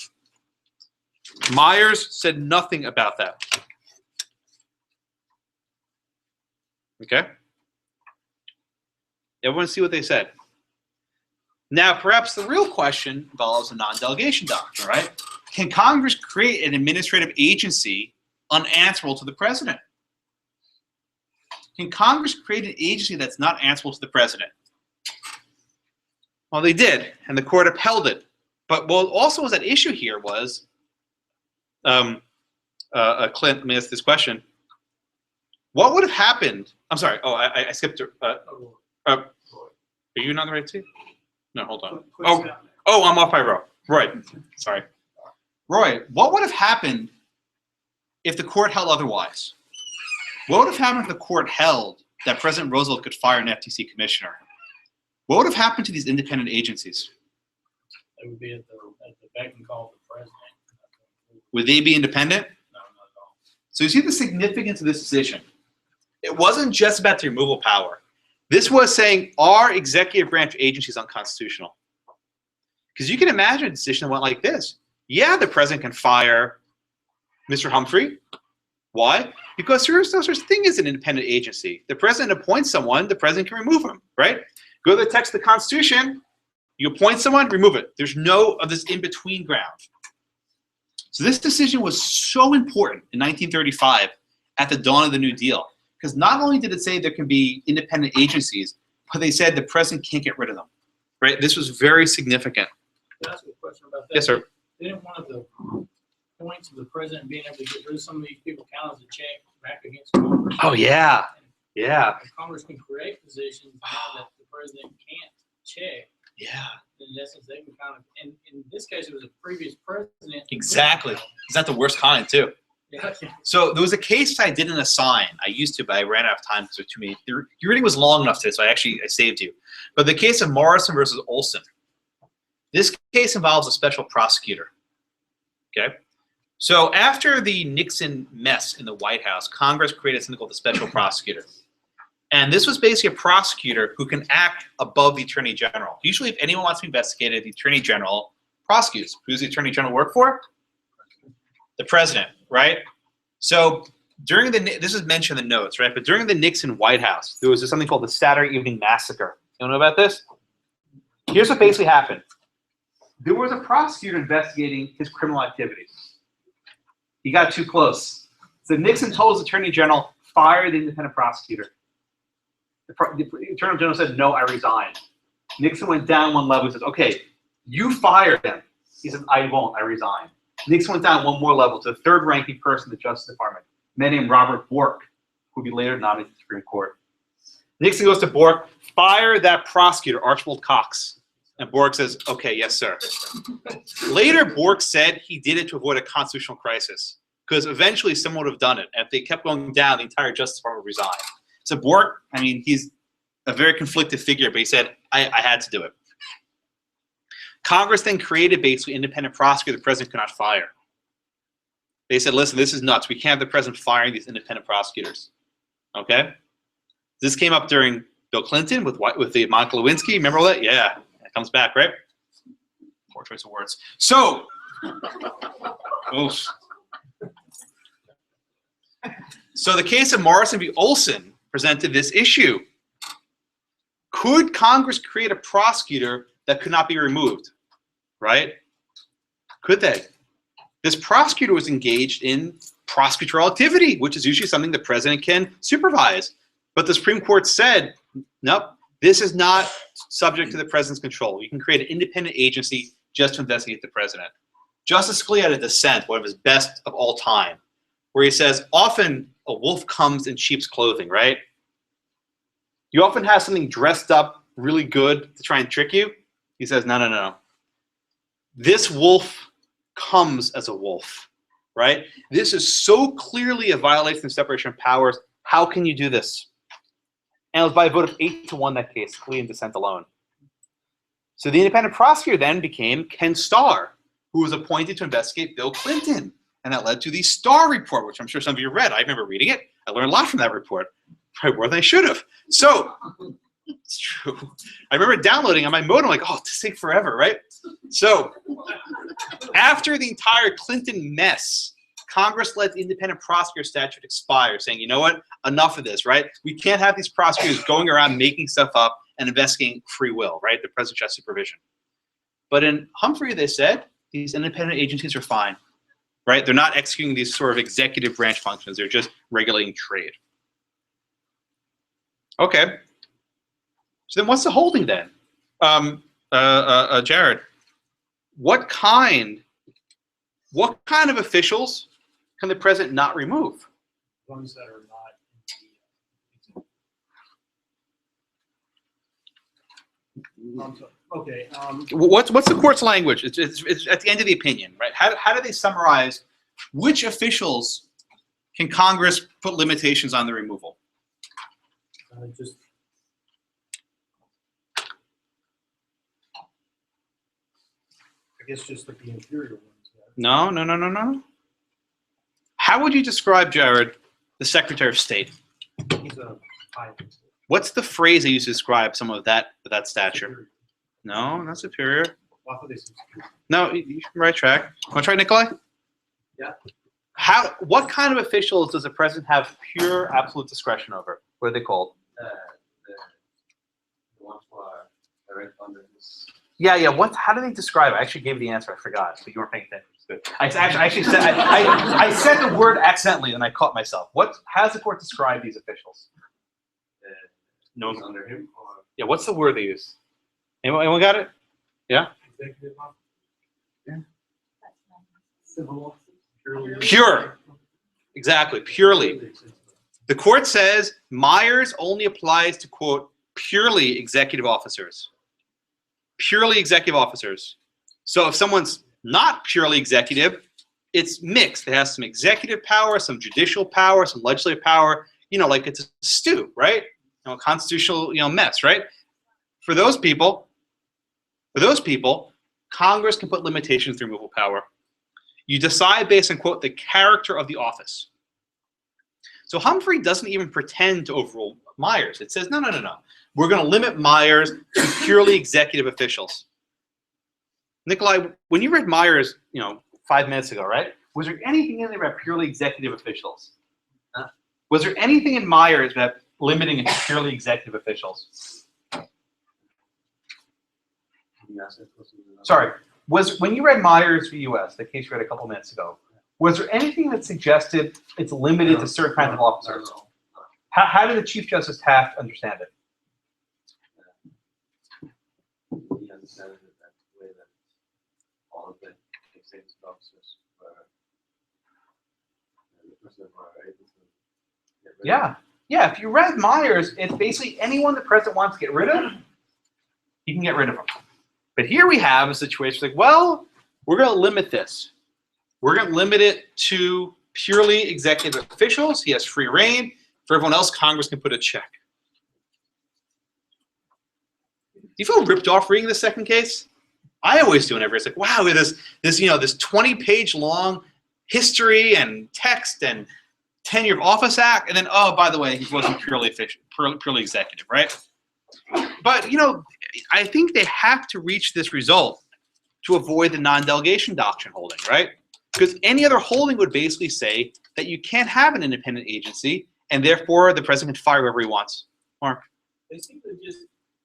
Myers said nothing about that. Okay? Everyone see what they said. Now, perhaps the real question involves a non-delegation doctrine, right? Can Congress create an administrative agency unanswerable to the president? Can Congress create an agency that's not answerable to the president? Well, they did, and the court upheld it. But what also was at issue here was, Clint, let me ask this question. What would have happened? I'm sorry. Oh, I skipped. Are you not on the right seat? No, hold on. Oh, I'm off by Roy. Roy, sorry. Roy, what would have happened if the court held otherwise? What would have happened if the court held that President Roosevelt could fire an FTC commissioner? What would have happened to these independent agencies? They would be at the beck and call of the president. Would they be independent? No, not at all. So you see the significance of this decision. It wasn't just about the removal power. This was saying, are executive branch agencies unconstitutional? Because you can imagine a decision that went like this. Yeah, the president can fire Mr. Humphrey. Why? Because there's no such thing as an independent agency. The president appoints someone, the president can remove him, right? Go to the text of the Constitution, you appoint someone, remove it. There's no of this in-between ground. So this decision was so important in 1935 at the dawn of the New Deal, because not only did it say there can be independent agencies, but they said the president can't get rid of them, right? This was very significant. Can I ask you a question about that? Yes, sir. Didn't one of the points of the president being able to get rid of some of these people count as a check back against Congress? Oh, yeah. Yeah. If Congress can create positions now that the president can't check. Yeah. In essence, they can kind of, and in this case, it was a previous president. Exactly. Is that the worst kind, too? Yeah. So there was a case I didn't assign. I used to, but I ran out of time because there were too many. Your reading was long enough today, so I saved you. But the case of Morrison versus Olson. This case involves a special prosecutor. Okay? So after the Nixon mess in the White House, Congress created something called the special prosecutor. And this was basically a prosecutor who can act above the attorney general. Usually, if anyone wants to be investigated, the attorney general prosecutes. Who's the attorney general work for? The president, right? So during this is mentioned in the notes, right? But during the Nixon White House, there was something called the Saturday Evening Massacre. You know about this? Here's what basically happened. There was a prosecutor investigating his criminal activities. He got too close. So Nixon told his attorney general, fire the independent prosecutor. The attorney general said, no, I resign. Nixon went down one level. He says, okay, you fire him. He said, I won't, I resign. Nixon went down one more level to the third ranking person in the Justice Department, a man named Robert Bork, who would be later nominated to the Supreme Court. Nixon goes to Bork, fire that prosecutor, Archibald Cox. And Bork says, okay, yes, sir. Later, Bork said he did it to avoid a constitutional crisis, because eventually someone would have done it. And if they kept going down, the entire Justice Department would resign. So Bork, I mean, he's a very conflicted figure, but he said, I had to do it. Congress then created basically independent prosecutor the president could not fire. They said, listen, this is nuts. We can't have the president firing these independent prosecutors. Okay? This came up during Bill Clinton with the Monica Lewinsky. Remember all that? Yeah. It comes back, right? Poor choice of words. So, oof. So the case of Morrison v. Olson presented this issue. Could Congress create a prosecutor that could not be removed? Right? Could they? This prosecutor was engaged in prosecutorial activity, which is usually something the president can supervise. But the Supreme Court said, nope, this is not subject to the president's control. You can create an independent agency just to investigate the president. Justice Scalia had a dissent, one of his best of all time, where he says, often a wolf comes in sheep's clothing, right? You often have something dressed up really good to try and trick you. He says, no, no, no. This wolf comes as a wolf, right? This is so clearly a violation of separation of powers. How can you do this? And it was by a vote of 8-1 that case, Scalia and dissent alone. So the independent prosecutor then became Ken Starr, who was appointed to investigate Bill Clinton. And that led to the Starr report, which I'm sure some of you read. I remember reading it. I learned a lot from that report. Probably more than I should have. So, it's true. I remember downloading on my modem, like, oh, this takes forever, right? So, after the entire Clinton mess, Congress let the independent prosecutor statute expire, saying, you know what, enough of this, right? We can't have these prosecutors going around making stuff up and investigating free will, right? The president has supervision. But in Humphrey, they said, these independent agencies are fine, right? They're not executing these sort of executive branch functions. They're just regulating trade. Okay. So then what's the holding then? Jared, what kind of officials can the president not remove? Ones that are not. Okay. What's the court's language? It's at the end of the opinion, right? How do they summarize which officials can Congress put limitations on the removal? I guess just like the inferior ones. No. How would you describe, Jared, the Secretary of State? He's a high. What's the phrase they use to describe some of that stature? No, not superior. No, you're right track. Want to try, Nikolai? Yeah. What kind of officials does the president have pure absolute discretion over? What are they called? The ones who are direct under his. Yeah. How do they describe it? I actually gave you the answer. I forgot, but you weren't paying attention. It's good. I actually said I said the word accidentally, and I caught myself. How does the court describe these officials? No. Under him. Or Yeah. What's the word they use? Anyone got it? Yeah. Executive office. Yeah. Civil Pure. Exactly. Purely. The court says Myers only applies to, quote, purely executive officers. Purely executive officers. So if someone's not purely executive, it's mixed. It has some executive power, some judicial power, some legislative power, like it's a stew, right? Constitutional, mess, right? For those people, Congress can put limitations to removal power. You decide based on, quote, the character of the office. So Humphrey doesn't even pretend to overrule Myers. It says, no. We're going to limit Myers to purely executive officials. Nikolai, when you read Myers, 5 minutes ago, right? Was there anything in there about purely executive officials? Was there anything in Myers about limiting it to purely executive officials? Sorry. When you read Myers v. U.S., the case you read a couple minutes ago, was there anything that suggested it's limited to certain kinds of officers? How did the Chief Justice Taft understand it? he understands it that way that all of the executive officers were able to get rid of. Yeah. If you read Myers, it's basically anyone the president wants to get rid of, he can get rid of them. But here we have a situation like, well, we're going to limit this. We're going to limit it to purely executive officials. He has free reign. For everyone else, Congress can put a check. Do you feel ripped off reading the second case? I always do whenever it's like, wow, this 20-page long history and text and Tenure of Office Act, and then, oh, by the way, he wasn't purely executive, right? But, I think they have to reach this result to avoid the non-delegation doctrine holding, right? Because any other holding would basically say that you can't have an independent agency, and therefore the president can fire whoever he wants. Mark? They seem to just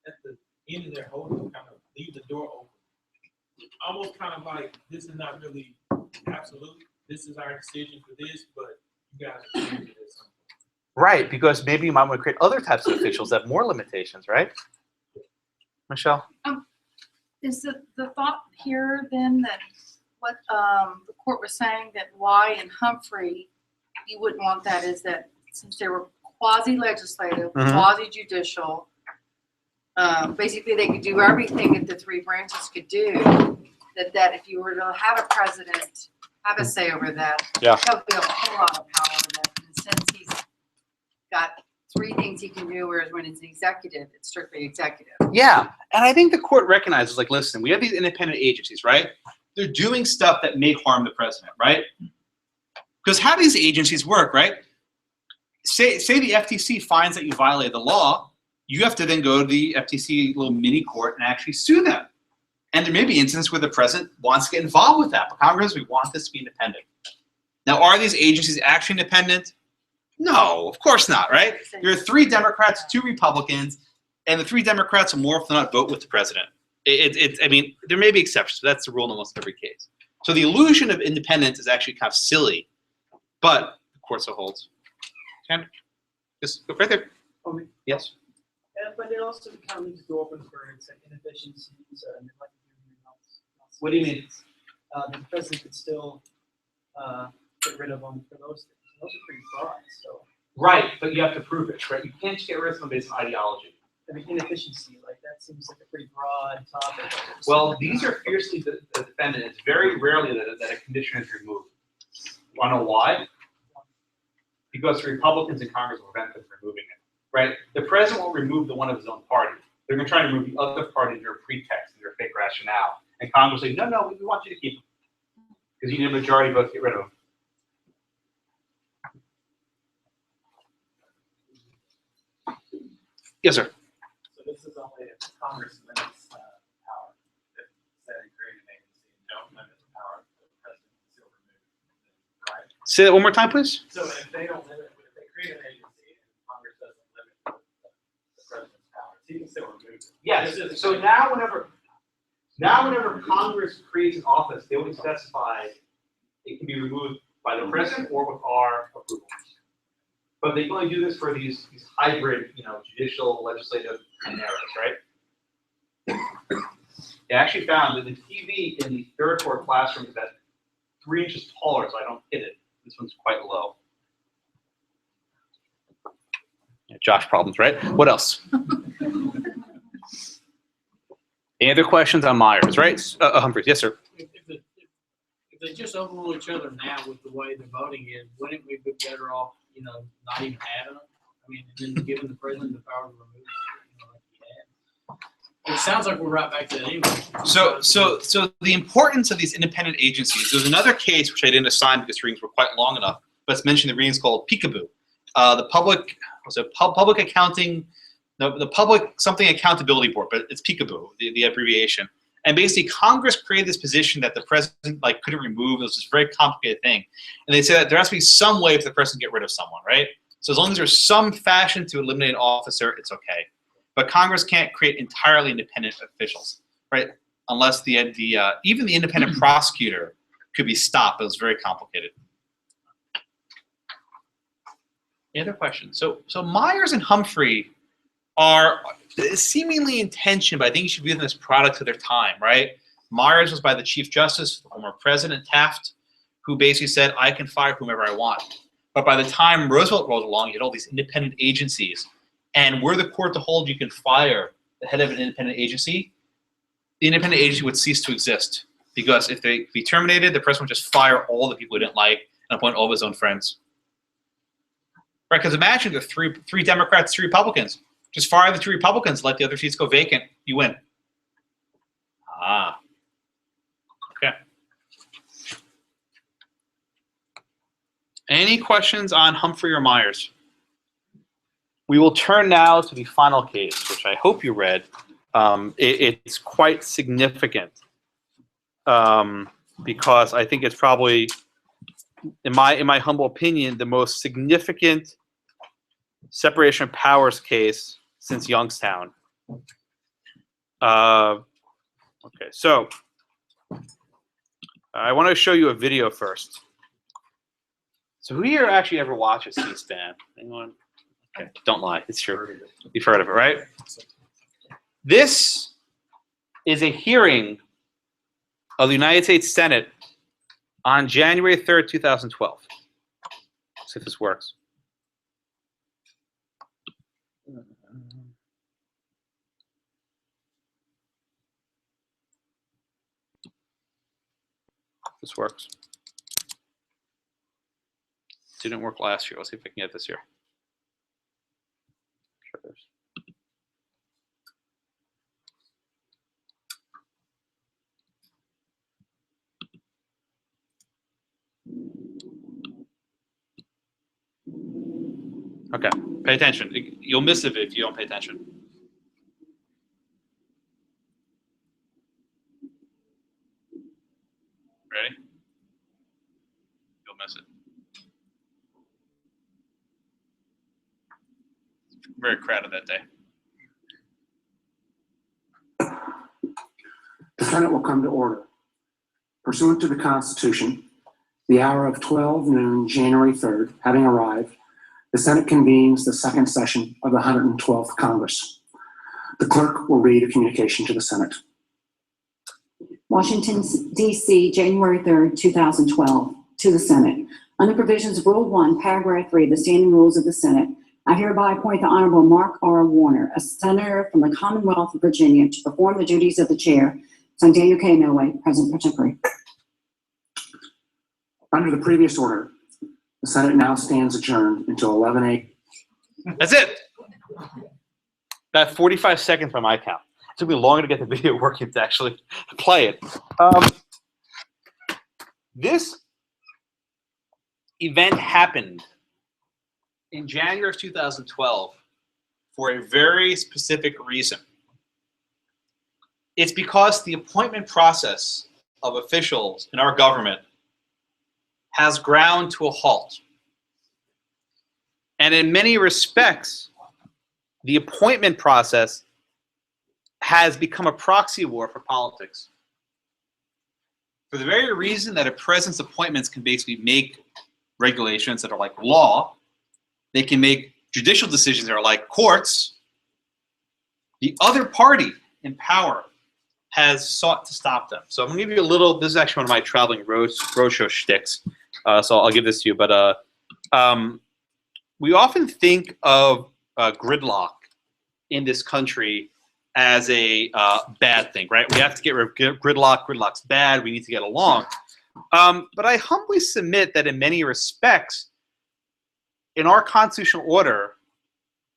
at the end of their holding, kind of leave the door open. Almost kind of like, this is not really absolute. This is our decision for this, but you guys are changing it at some point. Right, because maybe you might want to create other types of officials that have more limitations, right? Michelle? Is the thought here then that what the court was saying, that why in Humphrey you wouldn't want that, is that since they were quasi-legislative, quasi-judicial, basically they could do everything that the three branches could do, that if you were to have a president have a say over that, Yeah. that would be a whole lot of power over that. And since he's got three things he can do, whereas when it's executive, it's strictly executive. Yeah, and I think the court recognizes, like, listen, we have these independent agencies, right? They're doing stuff that may harm the president, right? Because how do these agencies work, right? Say the FTC finds that you violated the law, you have to then go to the FTC little mini court and actually sue them. And there may be instances where the president wants to get involved with that, but Congress, we want this to be independent. Now, are these agencies actually independent? No, of course not, right? There are 3 Democrats, 2 Republicans, and the 3 Democrats will more often not vote with the president. I mean, there may be exceptions, but that's the rule in almost every case. So the illusion of independence is actually kind of silly, but the court so holds. Ken, just go right there. Okay. Yes. But it also kind of leaves the door open for inefficiencies and like What do you mean? The president could still get rid of them for those things. Those are pretty broad, so. Right, but you have to prove it, right? You can't just get rid of them based on ideology. I mean, inefficiency, like that seems like a pretty broad topic. Well, these are fiercely defended. It's very rarely that a condition is removed. Want to know why? Because the Republicans in Congress will prevent them from removing it, right? The president won't remove the one of his own party. They're going to try to remove the other party under a pretext, under a fake rationale. And Congress will say, no, no, we want you to keep them. Because you need a majority vote to get rid of them. Yes, sir. So this is only if Congress limits power. If say they create an agency and don't limit the power, the president can still remove it, right? Say that one more time, please. So if they don't limit, if they create an agency and Congress doesn't limit the president's powers, he can still remove it. Yes. So now whenever Congress creates an office, they will specify it can be removed by the president or with our approval. But they can only do this for these hybrid, judicial, legislative eras, right? They actually found that the TV in the third floor classroom is about 3 inches taller, so I don't hit it. This one's quite low. Yeah, Josh problems, right? What else? Any other questions on Myers, right? Humphrey, yes, sir. If they just overrule each other now with the way the voting is, wouldn't we be better off, not even having them? I mean, and then giving the president the power to remove like he had. It sounds like we're right back to that anyway. So the importance of these independent agencies. There's another case which I didn't assign because readings were quite long enough, but it's mentioned in the readings called Peekaboo. The public accounting. The public something accountability board, but it's Peekaboo, the abbreviation. And basically, Congress created this position that the president couldn't remove. It was this very complicated thing, and they said that there has to be some way for the president to get rid of someone, right? So as long as there's some fashion to eliminate an officer, it's okay. But Congress can't create entirely independent officials, right? Unless even the independent prosecutor could be stopped. It was very complicated. Any other questions? So Myers and Humphrey are seemingly in tension, but I think you should view them as products of their time, right? Myers was by the Chief Justice, the former President Taft, who basically said, I can fire whomever I want. But by the time Roosevelt rolled along, you had all these independent agencies. And were the court to hold you can fire the head of an independent agency, the independent agency would cease to exist. Because if they be terminated, the president would just fire all the people he didn't like and appoint all of his own friends. Right, because imagine there are three Democrats, 3 Republicans. Just fire the 2 Republicans, let the other seats go vacant, you win. Ah, okay. Any questions on Humphrey or Myers? We will turn now to the final case, which I hope you read. It's quite significant because I think it's probably, in my humble opinion, the most significant separation of powers case since Youngstown. Okay, so I want to show you a video first. So who here actually ever watches C-SPAN? Anyone? Okay, don't lie. It's true. You've heard of it, right? This is a hearing of the United States Senate on January 3rd, 2012. Let's see if this works. This works. Didn't work last year. Let's see if we can get this year. Sure there's. Okay, pay attention. You'll miss it if you don't pay attention. Ready? You'll miss it. Very crowded that day. The Senate will come to order. Pursuant to the Constitution, the hour of 12 noon, January 3rd, having arrived, the Senate convenes the second session of the 112th Congress. The clerk will read a communication to the Senate. Washington, D.C., January 3rd, 2012. To the Senate. Under provisions of Rule 1, Paragraph 3 of the Standing Rules of the Senate, I hereby appoint the Honorable Mark R. Warner, a senator from the Commonwealth of Virginia, to perform the duties of the chair. Signed, Daniel K. Noe, President pro tempore. Under the previous order, the Senate now stands adjourned until 11 a.m. That's it. That 45 seconds by my count. It took me longer to get the video working to actually play it. This event happened in January of 2012 for a very specific reason. It's because the appointment process of officials in our government has ground to a halt. And in many respects, the appointment process has become a proxy war for politics. For the very reason that a president's appointments can basically make regulations that are like law, they can make judicial decisions that are like courts, the other party in power has sought to stop them. So I'm gonna give you a little, this is actually one of my traveling roadshow shticks, so I'll give this to you, but we often think of gridlock in this country as a bad thing, right? We have to get rid of gridlock. Gridlock's bad. We need to get along. But I humbly submit that in many respects, in our constitutional order,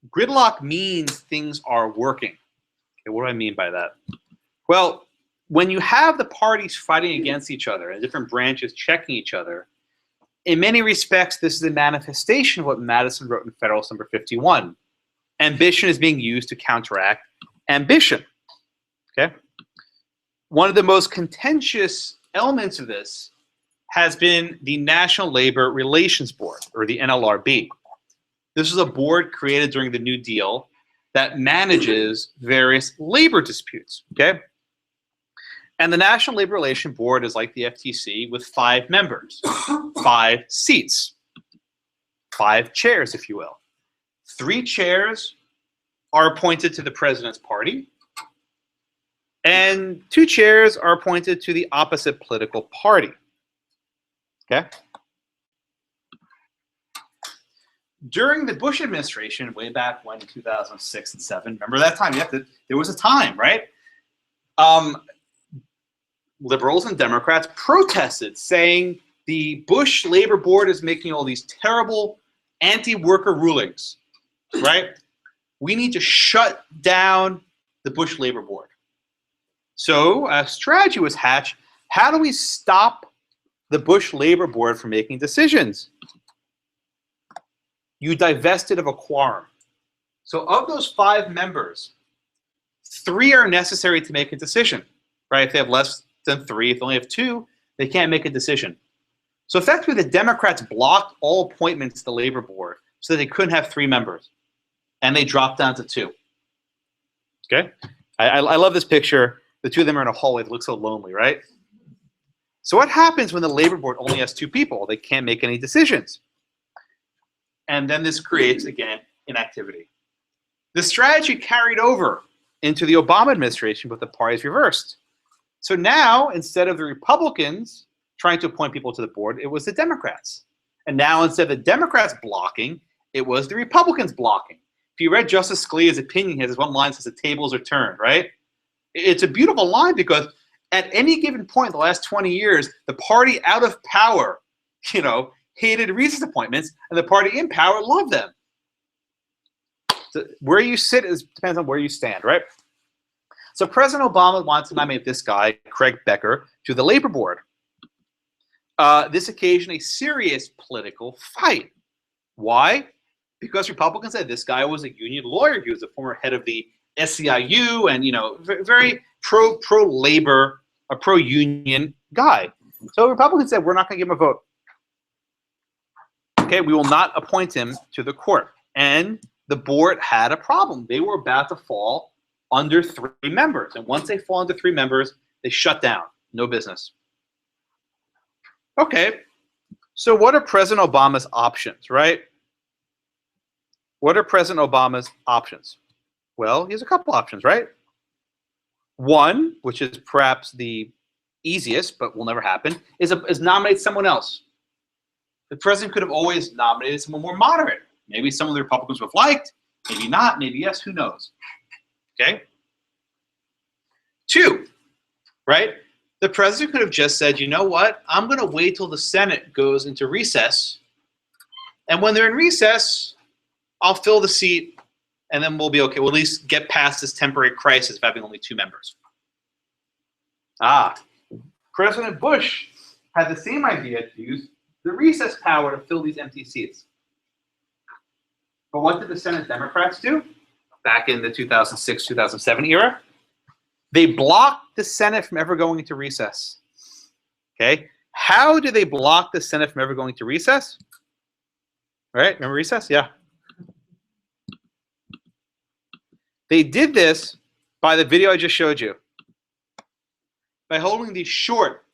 gridlock means things are working. Okay, what do I mean by that? Well, when you have the parties fighting against each other and different branches checking each other, in many respects, this is a manifestation of what Madison wrote in Federalist Number 51. Ambition is being used to counteract ambition. Okay? One of the most contentious elements of this has been the National Labor Relations Board, or the NLRB. This is a board created during the New Deal that manages various labor disputes. Okay? And the National Labor Relations Board is like the FTC with 5 members, 5 seats, 5 chairs, if you will. 3 chairs are appointed to the president's party, and 2 chairs are appointed to the opposite political party. Okay? During the Bush administration, way back when, 2006 and 7, remember that time? There was a time, right? Liberals and Democrats protested, saying the Bush Labor Board is making all these terrible anti-worker rulings, right? We need to shut down the Bush Labor Board. So a strategy was hatched. How do we stop the Bush Labor Board from making decisions? You divested of a quorum. So of those 5 members, 3 are necessary to make a decision, right? If they have less than 3, if they only have 2, they can't make a decision. So effectively, the Democrats blocked all appointments to the Labor Board so that they couldn't have 3 members. And they dropped down to 2. Okay? I love this picture. The two of them are in a hallway that looks so lonely, right? So what happens when the labor board only has two people? They can't make any decisions. And then this creates, again, inactivity. The strategy carried over into the Obama administration, but the parties reversed. So now, instead of the Republicans trying to appoint people to the board, it was the Democrats. And now, instead of the Democrats blocking, it was the Republicans blocking. If you read Justice Scalia's opinion, he has one line that says the tables are turned, right? It's a beautiful line because at any given point in the last 20 years, the party out of power, hated recess appointments, and the party in power loved them. So where you sit depends on where you stand, right? So President Obama wants to nominate this guy, Craig Becker, to the labor board. This occasioned a serious political fight. Why? Because Republicans said this guy was a union lawyer. He was a former head of the SEIU and, very pro-labor, a pro-union guy. So Republicans said, we're not going to give him a vote. Okay, we will not appoint him to the court. And the board had a problem. They were about to fall under 3 members. And once they fall under 3 members, they shut down. No business. Okay, so what are President Obama's options, right? What are President Obama's options? Well, he has a couple options, right? One, which is perhaps the easiest, but will never happen, is nominate someone else. The president could have always nominated someone more moderate. Maybe some of the Republicans would have liked, maybe not, maybe yes, who knows? Okay? 2, right? The president could have just said, you know what? I'm going to wait till the Senate goes into recess. And when they're in recess, I'll fill the seat, and then we'll be okay. We'll at least get past this temporary crisis of having only 2 members. President Bush had the same idea to use the recess power to fill these empty seats. But what did the Senate Democrats do back in the 2006-2007 era? They blocked the Senate from ever going into recess. Okay? How do they block the Senate from ever going to recess? All right, remember recess? Yeah. They did this by the video I just showed you. By holding these short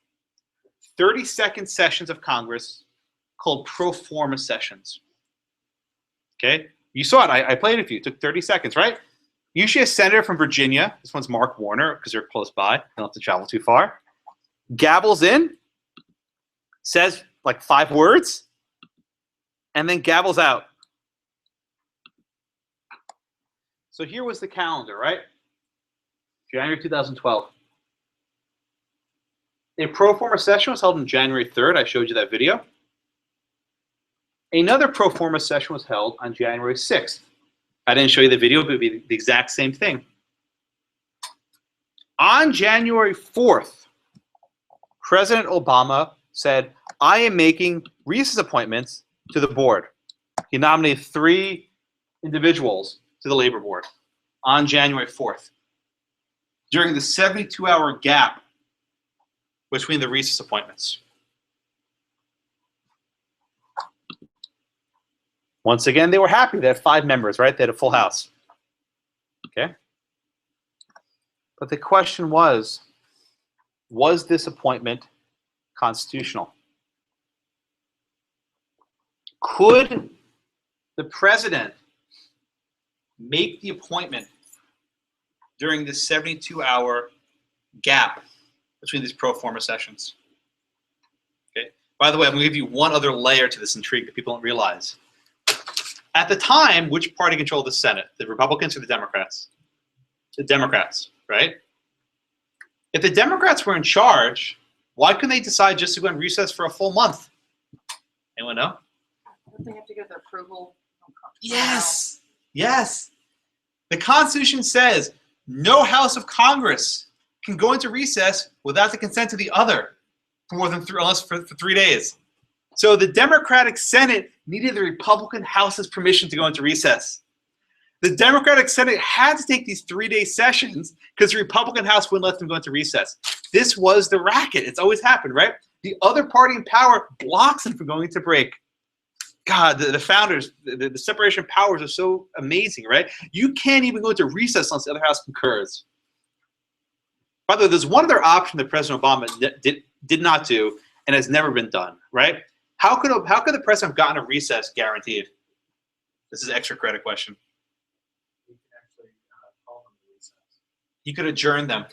30-second sessions of Congress called pro forma sessions. Okay? You saw it. I played it for you. It took 30 seconds, right? Usually a senator from Virginia, this one's Mark Warner because they're close by, they don't have to travel too far, gavels in, says like 5 words, and then gavels out. So here was the calendar, right? January 2012. A pro forma session was held on January 3rd. I showed you that video. Another pro forma session was held on January 6th. I didn't show you the video, but it would be the exact same thing. On January 4th, President Obama said, I am making recess appointments to the board. He nominated 3 individuals to the labor board on January 4th. During the 72-hour gap between the recess appointments. Once again, they were happy. They had 5 members, right? They had a full house. Okay? But the question was this appointment constitutional? Could the president make the appointment during this 72-hour gap between these pro forma sessions? Okay. By the way, I'm going to give you one other layer to this intrigue that people don't realize. At the time, which party controlled the Senate? The Republicans or the Democrats? The Democrats, right? If the Democrats were in charge, why couldn't they decide just to go on recess for a full month? Anyone know? Don't they have to get the approval? Yes. Yes. The Constitution says no House of Congress can go into recess without the consent of the other for more than for 3 days. So the Democratic Senate needed the Republican House's permission to go into recess. The Democratic Senate had to take these 3-day sessions because the Republican House wouldn't let them go into recess. This was the racket. It's always happened, right? The other party in power blocks them from going into break. God, the founders, the separation of powers are so amazing, right? You can't even go into recess unless the other house concurs. By the way, there's one other option that President Obama did not do and has never been done, right? How could the president have gotten a recess guaranteed? This is an extra credit question. We can actually call them to recess. You could adjourn them.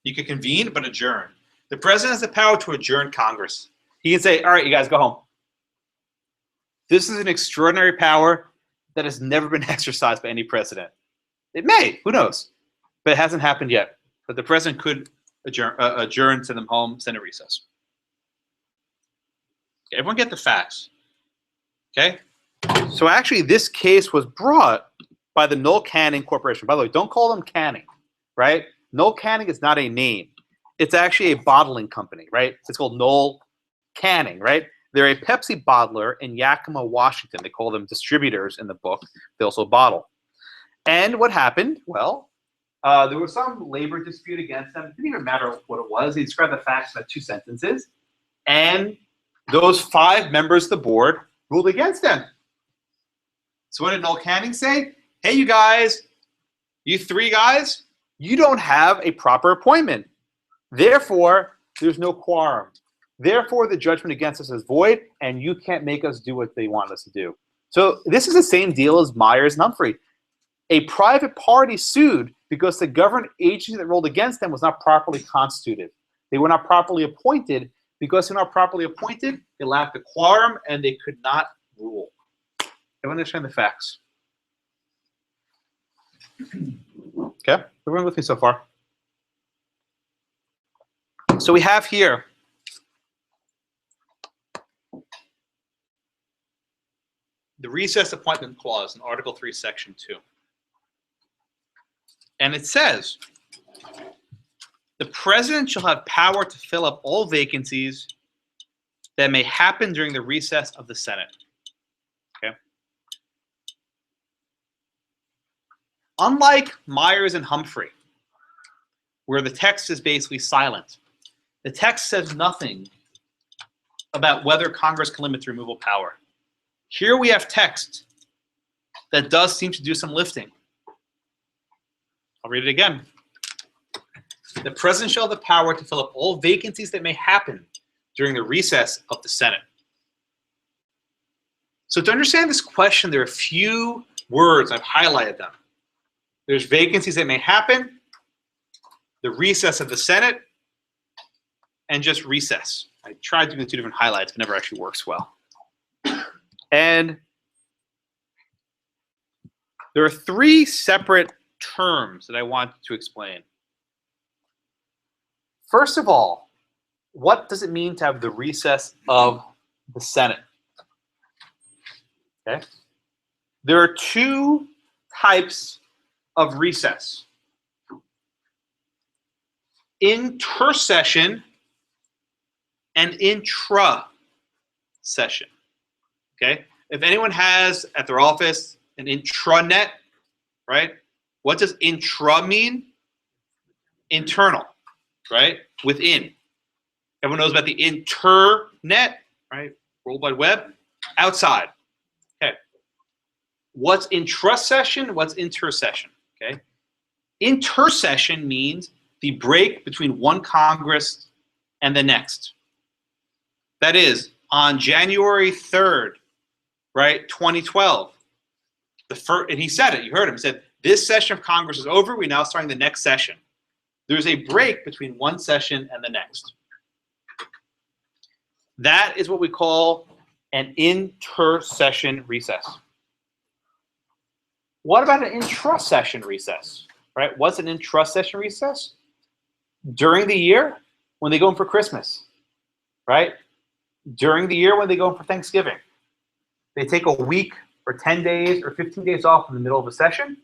You could convene, but adjourn. The president has the power to adjourn Congress. He can say, all right, you guys go home. This is an extraordinary power that has never been exercised by any president. It may, who knows? But it hasn't happened yet. But the president could adjourn, send them home, send a recess. Okay, everyone get the facts. Okay? So actually, this case was brought by the Noel Canning Corporation. By the way, don't call them Canning, right? Noel Canning is not a name. It's actually a bottling company, right? It's called Noel Canning, right? They're a Pepsi bottler in Yakima, Washington. They call them distributors in the book. They also bottle. And what happened? Well, there was some labor dispute against them. It didn't even matter what it was. He described the facts in 2 sentences. And those 5 members of the board ruled against them. So what did Noel Canning say? Hey, you guys, you 3 guys, you don't have a proper appointment. Therefore, there's no quorum. Therefore, the judgment against us is void, and you can't make us do what they want us to do. So this is the same deal as Myers and Humphrey. A private party sued because the government agency that ruled against them was not properly constituted. They were not properly appointed. Because they're not properly appointed, they lacked a quorum, and they could not rule. Everyone understand the facts? Okay, everyone with me so far? So we have here the recess appointment clause in Article 3, Section 2. And it says, the president shall have power to fill up all vacancies that may happen during the recess of the Senate. Okay. Unlike Myers and Humphrey, where the text is basically silent, the text says nothing about whether Congress can limit the removal power. Here we have text that does seem to do some lifting. I'll read it again. The president shall have the power to fill up all vacancies that may happen during the recess of the Senate. So to understand this question, there are a few words. I've highlighted them. There's vacancies that may happen, the recess of the Senate, and just recess. I tried doing the 2 different highlights, but it never actually works well. And there are 3 separate terms that I want to explain. First of all, what does it mean to have the recess of the Senate? Okay. There are 2 types of recess. Intersession and intra-session. Okay. If anyone has at their office an intranet, right? What does intra mean? Internal. Right? Within. Everyone knows about the internet, right? World Wide Web. Outside. Okay. What's intra-session? What's intersession? Okay. Intersession means the break between one Congress and the next. That is, on January 3rd, right, 2012, and he said it, you heard him, he said, this session of Congress is over, we're now starting the next session. There's a break between one session and the next. That is what we call an intersession recess. What about an intra-session recess? Right? What's an intra-session recess? During the year, when they go in for Christmas. Right? During the year, when they go in for Thanksgiving. They take a week or 10 days or 15 days off in the middle of a session.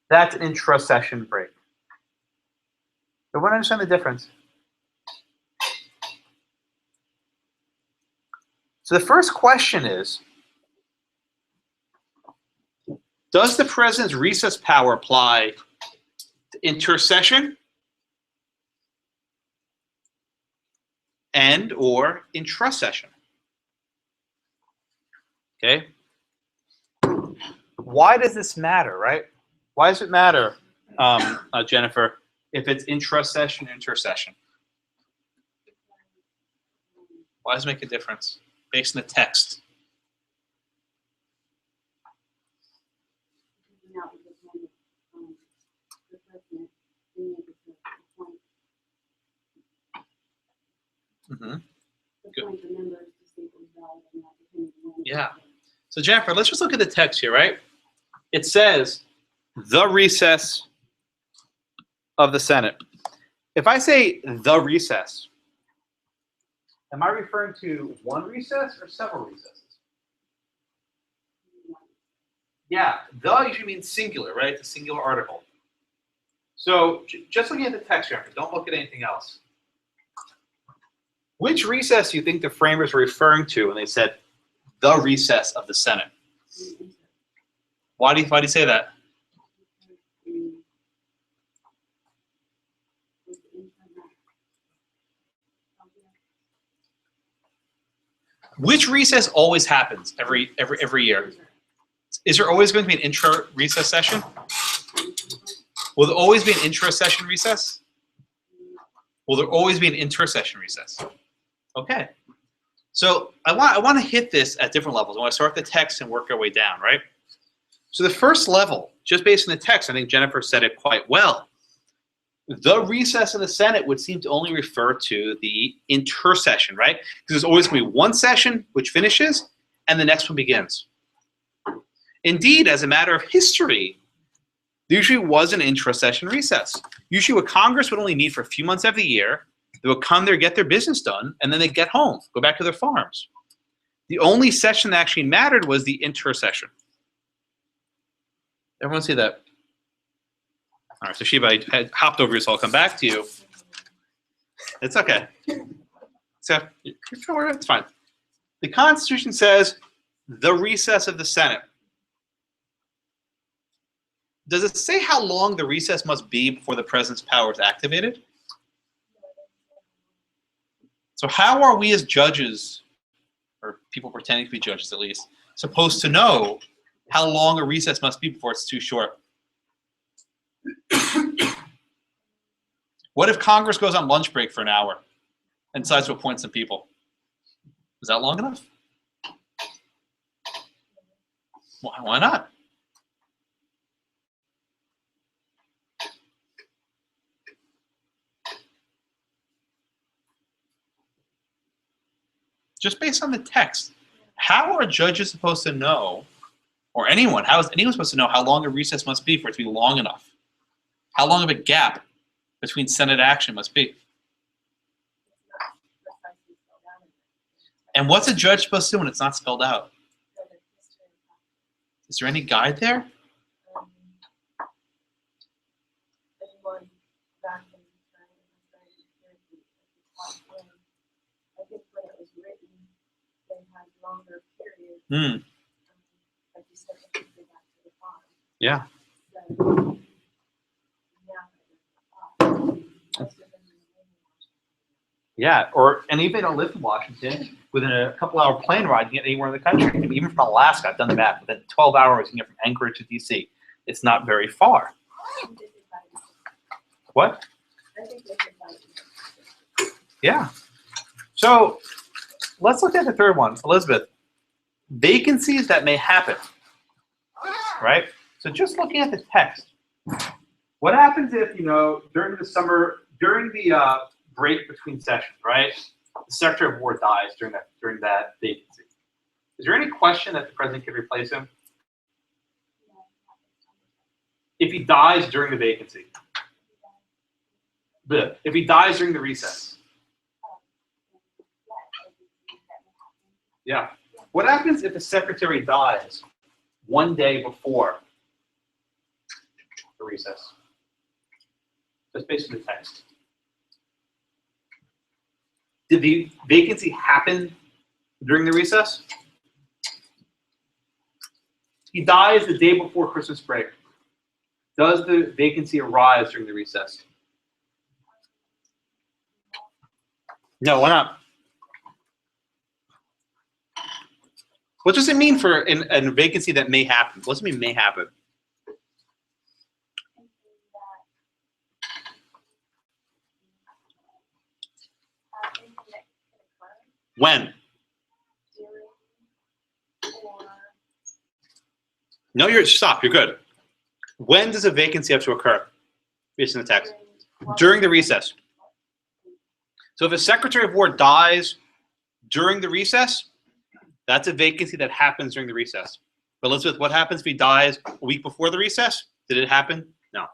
That's an intra-session break. Everyone understand the difference? So the first question is, does the president's recess power apply to intersession and or intra-session? Okay. Why does this matter, right? Why does it matter, Jennifer, if it's intra-session, intersession? Why does it make a difference? Based on the text. Mm-hmm. Good. Yeah. So Jennifer, let's just look at the text here, right? It says the recess of the Senate. If I say the recess, am I referring to one recess or several recesses? Yeah, the usually means singular, right? It's a singular article. So just looking at the text, Jennifer, don't look at anything else. Which recess do you think the framers were referring to when they said the recess of the Senate? Why do you say that? Which recess always happens every year? Is there always going to be an intra-recess session? Will there always be an intra-session recess? Will there always be an inter-session recess? Okay. So I want to hit this at different levels. I want to start with the text and work our way down, right? So the first level, just based on the text, I think Jennifer said it quite well. The recess in the Senate would seem to only refer to the intersession, right? Because there's always going to be one session which finishes and the next one begins. Indeed, as a matter of history, there usually was an intra-session recess. Usually what Congress would only meet for a few months every year, they would come there, get their business done, and then they'd get home, go back to their farms. The only session that actually mattered was the intersession. Everyone see that? All right, so Sheba, I had hopped over you, so I'll come back to you. It's okay. So it's fine. The Constitution says the recess of the Senate. Does it say how long the recess must be before the president's power is activated? So how are we as judges, or people pretending to be judges at least, supposed to know how long a recess must be before it's too short? What if Congress goes on lunch break for an hour and decides to appoint some people? Is that long enough? Why not? Just based on the text, how are judges supposed to know, or anyone, how is anyone supposed to know how long a recess must be for it to be long enough? How long of a gap between Senate action must be? And what's a judge supposed to do when it's not spelled out? Is there any guide there? Hmm. Yeah. Yeah, and even if they don't live in Washington, within a couple-hour plane ride, you can get anywhere in the country. I mean, even from Alaska, I've done the math. Within 12 hours, you can get from Anchorage to D.C. It's not very far. What? Yeah. So let's look at the third one, Elizabeth. Vacancies that may happen, right? So just looking at the text, what happens if, during the summer, during the break between sessions, right? The Secretary of War dies during that vacancy. Is there any question that the president could replace him? If he dies during the vacancy. If he dies during the recess. Yeah. What happens if the secretary dies one day before the recess? That's basically the text. Did the vacancy happen during the recess? He dies the day before Christmas break. Does the vacancy arise during the recess? No, why not? What does it mean for a vacancy that may happen? What does it mean may happen? When? No, stop. You're good. When does a vacancy have to occur? Based on the text. During the recess. So if a Secretary of War dies during the recess, that's a vacancy that happens during the recess. But Elizabeth, what happens if he dies a week before the recess? Did it happen? No.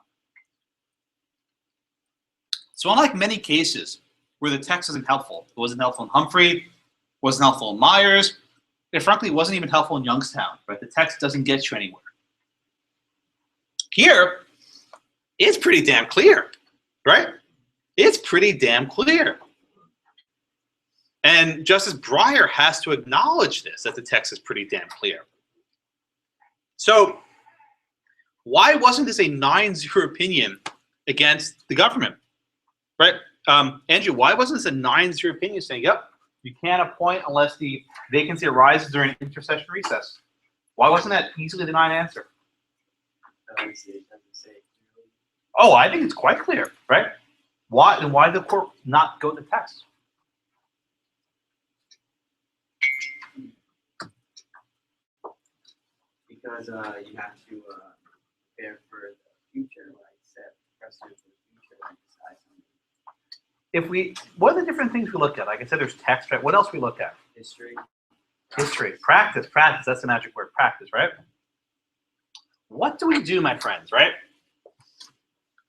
So unlike many cases where the text isn't helpful, it wasn't helpful in Humphrey, wasn't helpful in Myers, it frankly wasn't even helpful in Youngstown, right? The text doesn't get you anywhere. Here, it's pretty damn clear, right? It's pretty damn clear. And Justice Breyer has to acknowledge this, that the text is pretty damn clear. So why wasn't this a 9-0 opinion against the government, right? Andrew, why wasn't this a 9-0 opinion saying, yep, you can't appoint unless the vacancy arises during intersession recess? Why wasn't that easily the 9 answer? Oh, I think it's quite clear, right? Why did the court not go to the text? Because you have to prepare for the future, like set precedent for the future and decide something. What are the different things we look at? Like I said, there's text, right? What else we look at? History. History. Practice. That's the magic word. Practice, right? What do we do, my friends, right?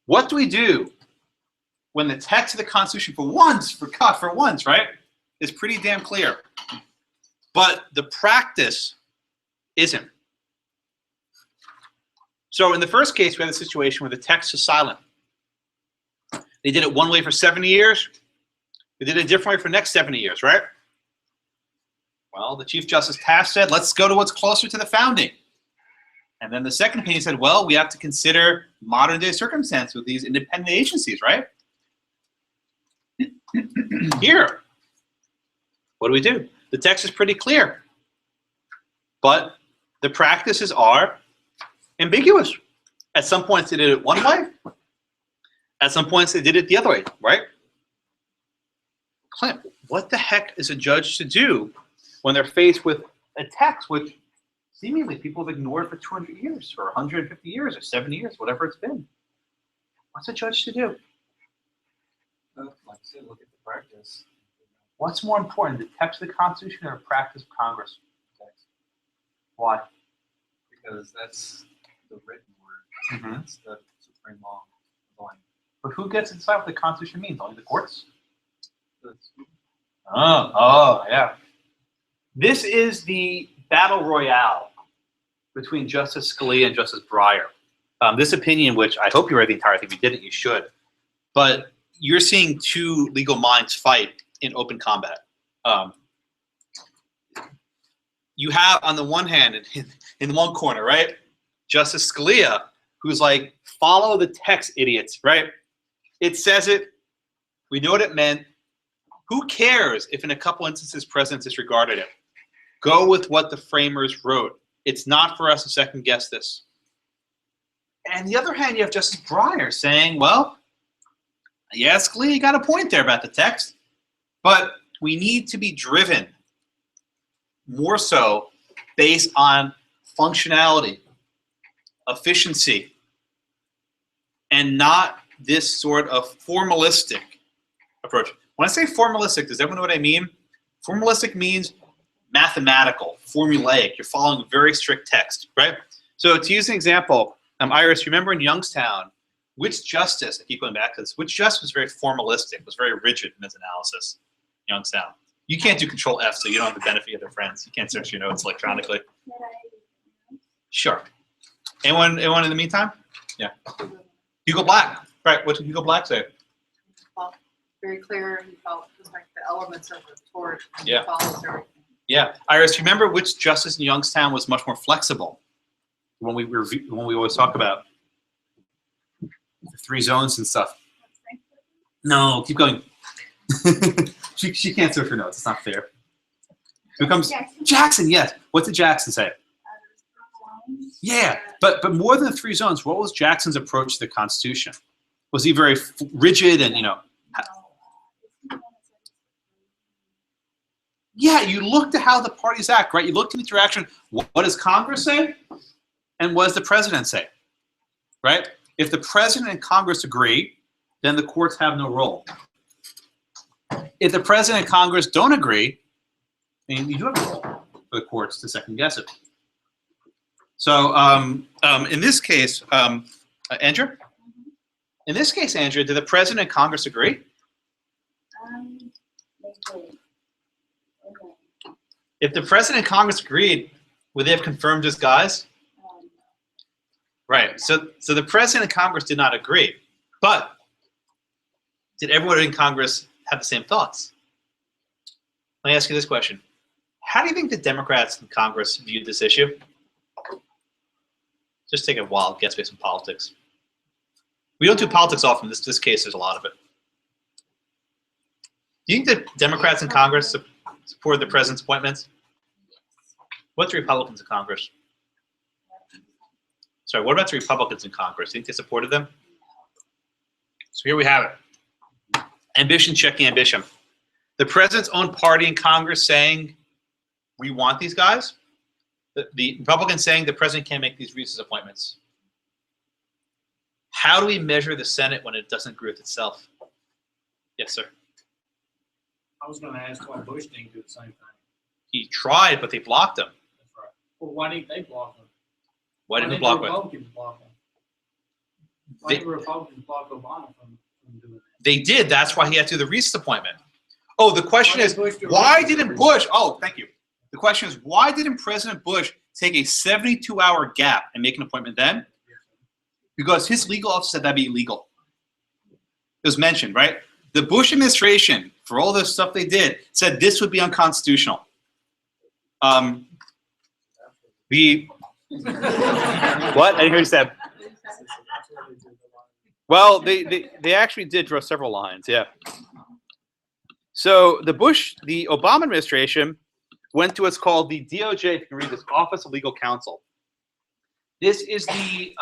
What do we do when the text of the Constitution, for once, right, is pretty damn clear, but the practice isn't? So in the first case, we had a situation where the text is silent. They did it one way for 70 years. They did it a different way for the next 70 years, right? Well, the Chief Justice Taft said, let's go to what's closer to the founding. And then the second opinion said, well, we have to consider modern day circumstance with these independent agencies, right? Here, what do? The text is pretty clear, but the practices are ambiguous. At some points they did it one way. At some points they did it the other way, right? Clint, what the heck is a judge to do when they're faced with a text which seemingly people have ignored for 200 years or 150 years or 70 years, whatever it's been? What's a judge to do? Like I said, look at the practice. What's more important, the text of the Constitution or the practice of Congress? Text. Why? Because that's the written word. Mm-hmm. That's the supreme law. But who gets to decide what the Constitution means? Only the courts? That's, Oh, yeah. This is the battle royale between Justice Scalia and Justice Breyer. This opinion, which I hope you read the entire thing. If you didn't, you should. But you're seeing two legal minds fight in open combat. You have, on the one hand, in one corner, right, Justice Scalia, who's like, follow the text, idiots, right? It says it. We know what it meant. Who cares if in a couple instances presidents disregarded it? Go with what the framers wrote. It's not for us to second guess this. And the other hand, you have Justice Breyer saying, well, yeah, Scalia, you got a point there about the text, but we need to be driven more so based on functionality, efficiency, and not this sort of formalistic approach. When I say formalistic, does everyone know what I mean? Formalistic means mathematical, formulaic. You're following a very strict text, right? So to use an example, Iris, remember in Youngstown, which justice, I keep going back to this, which justice was very formalistic, was very rigid in his analysis, Youngstown? You can't do Control F, so you don't have the benefit of their friends. You can't search your notes electronically. Sure. Anyone in the meantime? Yeah. Hugo Black. Right, what did Hugo Black say? Well, very clear, he felt just like the elements of the tort. Yeah. Follows everything. Yeah. Iris, remember which justice in Youngstown was much more flexible when we always talk about the 3 zones and stuff? No, keep going. she can't search her notes. It's not fair. Who comes? Jackson, yes. What did Jackson say? Yeah, but more than the 3 zones, what was Jackson's approach to the Constitution? Was he very rigid and, Yeah, you look to how the parties act, right? You look to the interaction. What does Congress say? And what does the president say? Right? If the president and Congress agree, then the courts have no role. If the president and Congress don't agree, then you do have a role for the courts to second guess it. So in this case, Andrew? In this case, Andrew, did the president and Congress agree? They did. If the president and Congress agreed, would they have confirmed his guys? Right. So the president and Congress did not agree. But did everyone in Congress have the same thoughts? Let me ask you this question. How do you think the Democrats in Congress viewed this issue? Just take a wild guess based on politics. We don't do politics often. This case, there's a lot of it. Do you think the Democrats in Congress supported the president's appointments? What's the Republicans in Congress? Sorry, what about the Republicans in Congress? Do you think they supported them? So here we have it. Ambition checking ambition. The president's own party in Congress saying, we want these guys. The Republicans saying the president can't make these recess appointments. How do we measure the Senate when it doesn't agree with itself? Yes, sir. I was gonna ask why Bush didn't do the same thing. He tried, but they blocked him. That's right. Well, why didn't they block him? Why didn't they block the him? Republicans block him? Why did the Republicans block Obama from doing that? They did. That's why he had to do the recess appointment. Oh, the question is, why didn't Bush? Oh, thank you. The question is, why didn't President Bush take a 72-hour gap and make an appointment then? Because his legal office said that'd be illegal. It was mentioned, right? The Bush administration, for all the stuff they did, said this would be unconstitutional. What? I didn't hear you say. Well, they actually did draw several lines, yeah. So the Obama administration went to what's called the DOJ, if you can read this, Office of Legal Counsel. This is the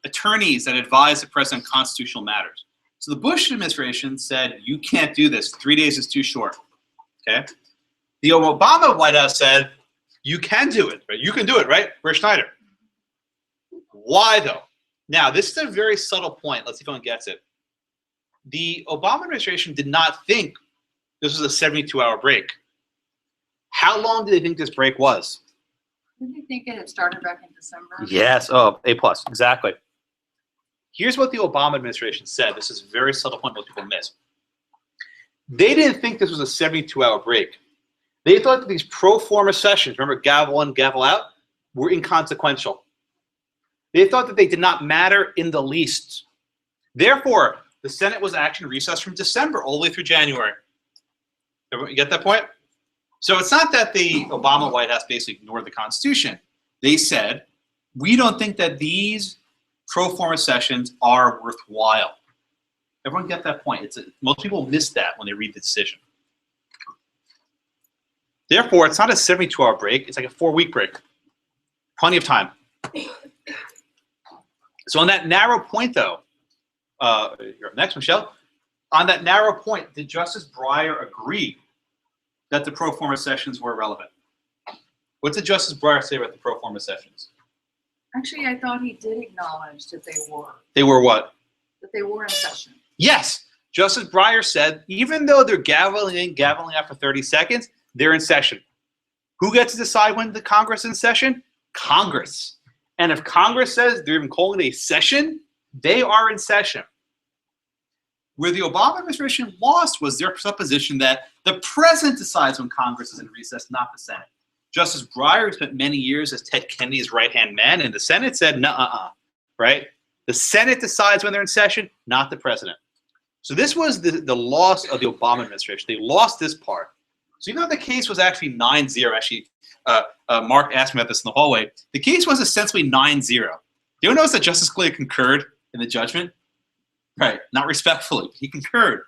attorneys that advise the president on constitutional matters. So the Bush administration said, you can't do this. 3 days is too short, okay? The Obama White House said, you can do it, right? You can do it, right? Where's Schneider? Why, though? Now, this is a very subtle point. Let's see if anyone gets it. The Obama administration did not think this was a 72-hour break. How long do they think this break was? Didn't you think it had started back in December? Yes. Oh, A+. Exactly. Here's what the Obama administration said. This is a very subtle point most people miss. They didn't think this was a 72-hour break. They thought that these pro forma sessions, remember gavel in, gavel out, were inconsequential. They thought that they did not matter in the least. Therefore, the Senate was actually recessed from December all the way through January. Everyone, you get that point? So it's not that the Obama White House basically ignored the Constitution. They said, we don't think that these pro forma sessions are worthwhile. Everyone get that point? Most people miss that when they read the decision. Therefore, it's not a 72-hour break. It's like a 4-week break. Plenty of time. So on that narrow point, though, you're up next, Michelle. On that narrow point, did Justice Breyer agree that the pro forma sessions were relevant? What did Justice Breyer say about the pro forma sessions? Actually, I thought he did acknowledge that they were. They were what? That they were in session. Yes. Justice Breyer said, even though they're gaveling in, gaveling out for 30 seconds, they're in session. Who gets to decide when the Congress is in session? Congress. And if Congress says they're even calling it a session, they are in session. Where the Obama administration lost was their supposition that the president decides when Congress is in recess, not the Senate. Justice Breyer spent many years as Ted Kennedy's right-hand man, and the Senate said, nuh-uh, right? The Senate decides when they're in session, not the president. So this was the loss of the Obama administration. They lost this part. So even though the case was actually 9-0, actually, Mark asked me about this in the hallway, the case was essentially 9-0. Do you notice that Justice Scalia concurred in the judgment? Right, not respectfully. He concurred.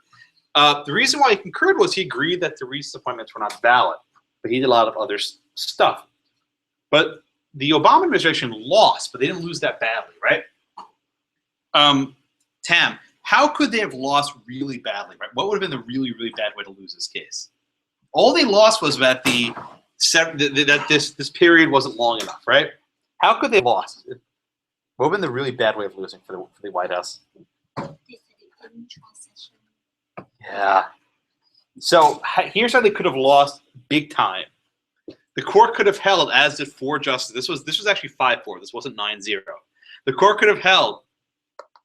The reason why he concurred was he agreed that the recess appointments were not valid, but he did a lot of other stuff. But the Obama administration lost, but they didn't lose that badly, right? Tam, how could they have lost really badly, right? What would have been the really, really bad way to lose this case? All they lost was that that this period wasn't long enough, right? How could they have lost? What would have been the really bad way of losing for the White House? Yeah. So here's how they could have lost big time. The court could have held, as did 4 justices. This was actually 5-4. This wasn't 9-0. The court could have held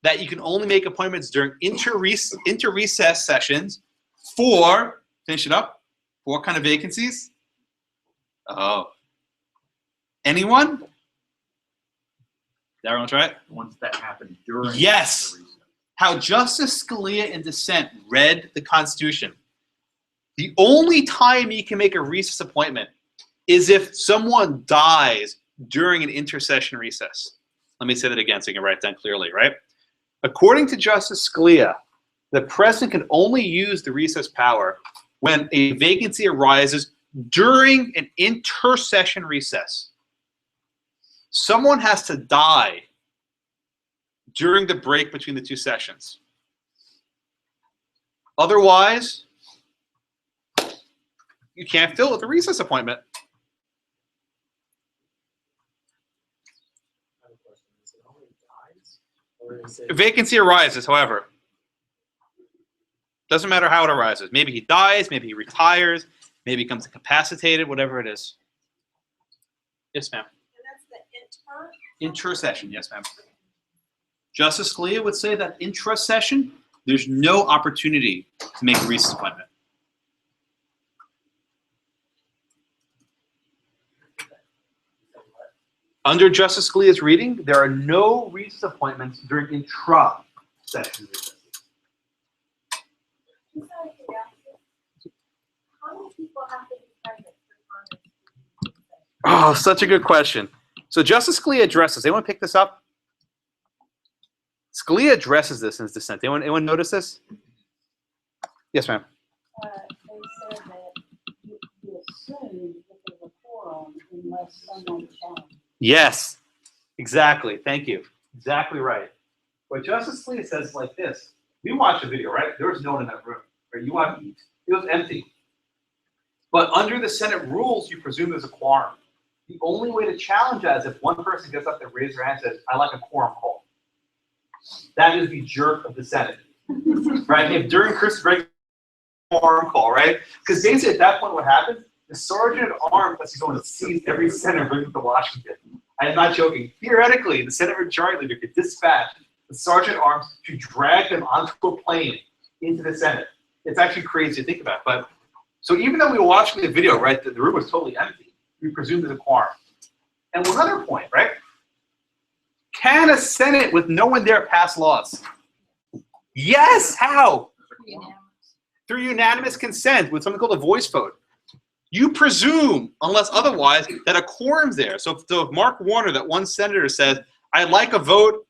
that you can only make appointments during inter-recess sessions for, finish it up, 4 kind of vacancies. Oh. Anyone? Everyone try it? Once that happened during. Yes. the recess. How Justice Scalia in dissent read the Constitution. The only time you can make a recess appointment is if someone dies during an intersession recess. Let me say that again so you can write it down clearly, right? According to Justice Scalia, the president can only use the recess power when a vacancy arises during an intersession recess. Someone has to die during the break between the 2 sessions. Otherwise, you can't fill with a recess appointment. A vacancy arises, however. Doesn't matter how it arises. Maybe he dies, maybe he retires, maybe he becomes incapacitated, whatever it is. Yes, ma'am. And that's the Intersession, yes, ma'am. Justice Scalia would say that intra-session, there's no opportunity to make a recess appointment. Under Justice Scalia's reading, there are no recess appointments during intra-session recesses. How many people have to be present for Congress? Oh, such a good question. So Justice Scalia addresses, anyone pick this up? Scalia addresses this in his dissent. Anyone notice this? Yes, ma'am. They said that you assume that there's a quorum unless someone challenges. Yes, exactly. Thank you. Exactly right. What Justice Scalia says is like this. We watched the video, right? There was no one in that room. Right? You watched it. It was empty. But under the Senate rules, you presume there's a quorum. The only way to challenge that is if one person gets up there, raises their hand, and says, "I like a quorum call." That is the jerk of the Senate, right? If during Christmas break, quorum call, right? Because basically at that point, what happens? The sergeant at arms has to go and seize every senator and bring them to Washington. I am not joking. Theoretically, the Senate Majority Leader could dispatch the sergeant at arms to drag them onto a plane into the Senate. It's actually crazy to think about. But so even though we were watching the video, right, the room was totally empty. We presume there's a quorum. And one other point, right? Can a Senate with no one there pass laws? Yes. How? Through unanimous consent with something called a voice vote. You presume, unless otherwise, that a quorum's there. So if Mark Warner, that one senator, says, "I'd like a vote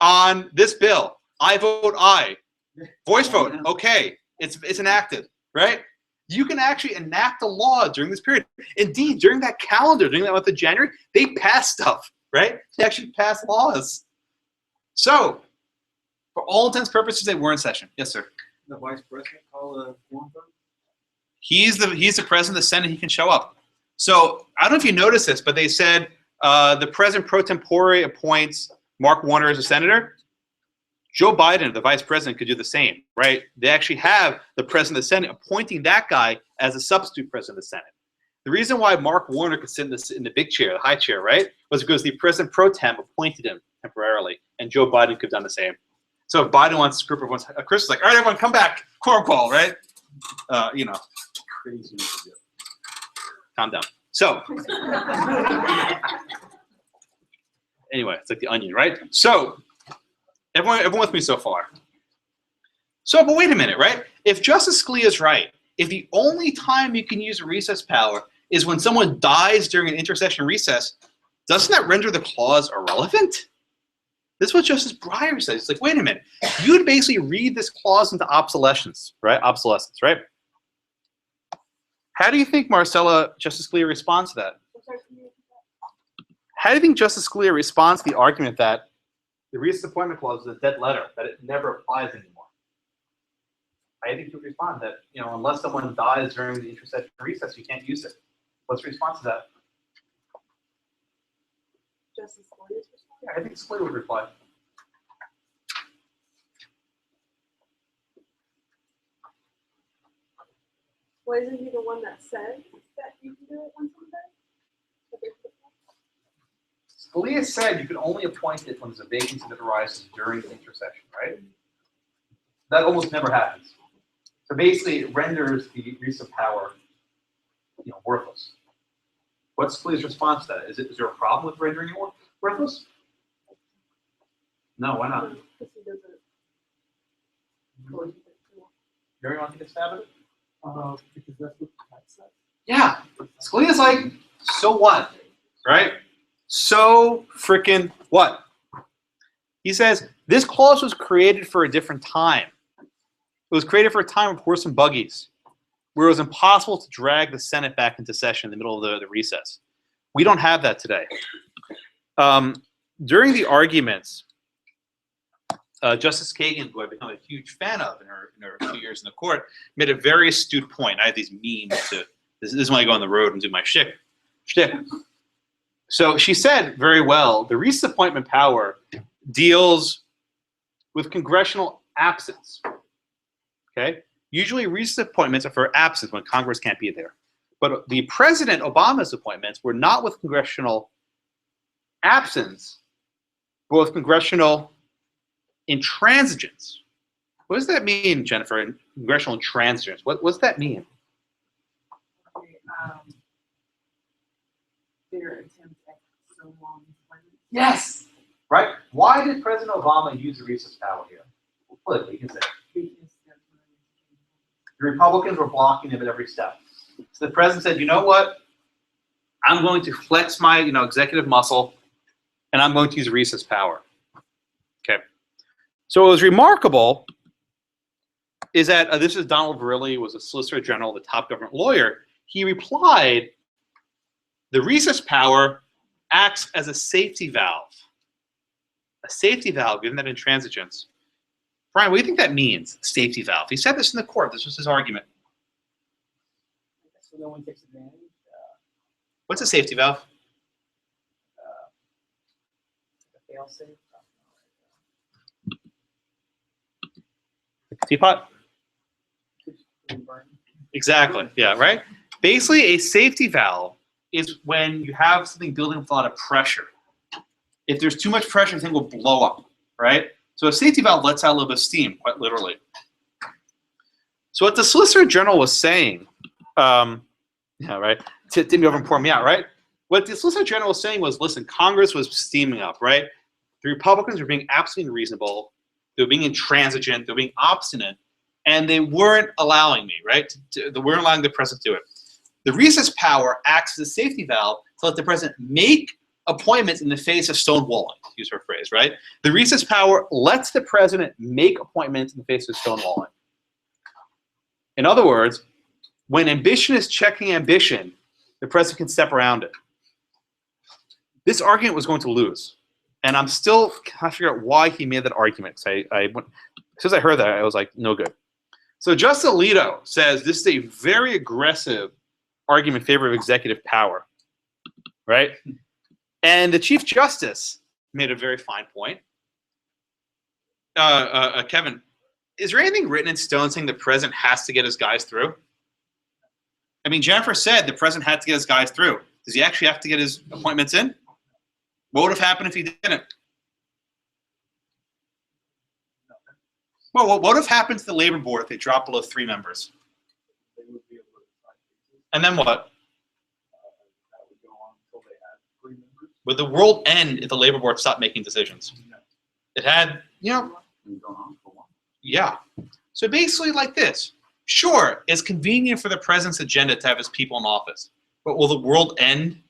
on this bill," I vote aye. Voice vote, okay, it's enacted, right? You can actually enact a law during this period. Indeed, during that calendar, during that month of January, they pass stuff, right? They actually pass laws. So, for all intents and purposes, they were in session. Yes, sir. The vice president call a quorum vote? He's the president of the Senate. He can show up. So I don't know if you noticed this, but they said the president pro tempore appoints Mark Warner as a senator. Joe Biden, the vice president, could do the same, right? They actually have the president of the Senate appointing that guy as a substitute president of the Senate. The reason why Mark Warner could sit in the big chair, the high chair, right, was because the president pro tem appointed him temporarily, and Joe Biden could have done the same. So if Biden wants to group everyone, Chris is like, "All right, everyone, come back, quorum call," right? You know. Crazy. Calm down. So, anyway, it's like the onion, right? So, everyone with me so far? So, but wait a minute, right? If Justice Scalia is right, if the only time you can use a recess power is when someone dies during an intersession recess, doesn't that render the clause irrelevant? This is what Justice Breyer says. It's like, wait a minute. You would basically read this clause into obsolescence, right? Obsolescence, right? How do you think Justice Scalia responds to that? How do you think Justice Scalia responds to the argument that the recess appointment clause is a dead letter, that it never applies anymore. I think you would respond that, you know, unless someone dies during the intersession recess, you can't use it. What's the response to that? Justice Scalia's response? Yeah, I think Scalia would reply. Well, isn't he the one that said that you can do it on Sunday? Scalia said you can only appoint it when there's a vacancy that arises during the intersession, right? That almost never happens. So basically, it renders the recess of power, you know, worthless. What's Scalia's response to that? Is there a problem with rendering it worthless? No, why not? Because he doesn't. You already want to take a stab at it? Because that's what the text says. Yeah. Scalia's like, so what? Right? So freaking what? He says, this clause was created for a different time. It was created for a time of horse and buggies, where it was impossible to drag the Senate back into session in the middle of the recess. We don't have that today. During the arguments, Justice Kagan, who I've become a huge fan of in her 2 years in the court, made a very astute point. I have these memes to, this is when I go on the road and do my shtick. So she said very well, the recess appointment power deals with congressional absence. Okay? Usually recess appointments are for absence when Congress can't be there. But the President Obama's appointments were not with congressional absence, but with congressional intransigence. What does that mean, Jennifer? Congressional intransigence. What's that mean? Their attempt at so long. Yes. Right? Why did President Obama use the recess power here? Politically, you can say. The Republicans were blocking him at every step. So the president said, you know what? I'm going to flex my, executive muscle, and I'm going to use recess power. Okay. So what was remarkable is that this is Donald Verrilli, was a Solicitor General, the top government lawyer. He replied, the recess power acts as a safety valve. A safety valve, given that intransigence. Brian, what do you think that means, safety valve? He said this in the court. This was his argument. So no one takes advantage. What's a safety valve? A fail-safe. Teapot? Exactly. Yeah, right? Basically, a safety valve is when you have something building with a lot of pressure. If there's too much pressure, the thing will blow up, right? So a safety valve lets out a little bit of steam, quite literally. So what the Solicitor General was saying, yeah, right? Didn't go over and pour me out, right? What the Solicitor General was saying was, listen, Congress was steaming up, right? The Republicans were being absolutely unreasonable. They were being intransigent. They were being obstinate. And they weren't allowing me, right? They weren't allowing the president to do it. The recess power acts as a safety valve to let the president make appointments in the face of stonewalling, to use her phrase, right? The recess power lets the president make appointments in the face of stonewalling. In other words, when ambition is checking ambition, the president can step around it. This argument was going to lose. And I'm still trying to figure out why he made that argument. So as soon as I heard that, I was like, no good. So Justice Alito says this is a very aggressive argument in favor of executive power, right? And the Chief Justice made a very fine point. Kevin, is there anything written in stone saying the president has to get his guys through? I mean, Jennifer said the president had to get his guys through. Does he actually have to get his appointments in? What would have happened if he didn't? Well, what would have happened to the labor board if they dropped below 3 members? And then what? Would the world end if the labor board stopped making decisions? It had, yeah. So basically like this. Sure, it's convenient for the president's agenda to have his people in office. But will the world end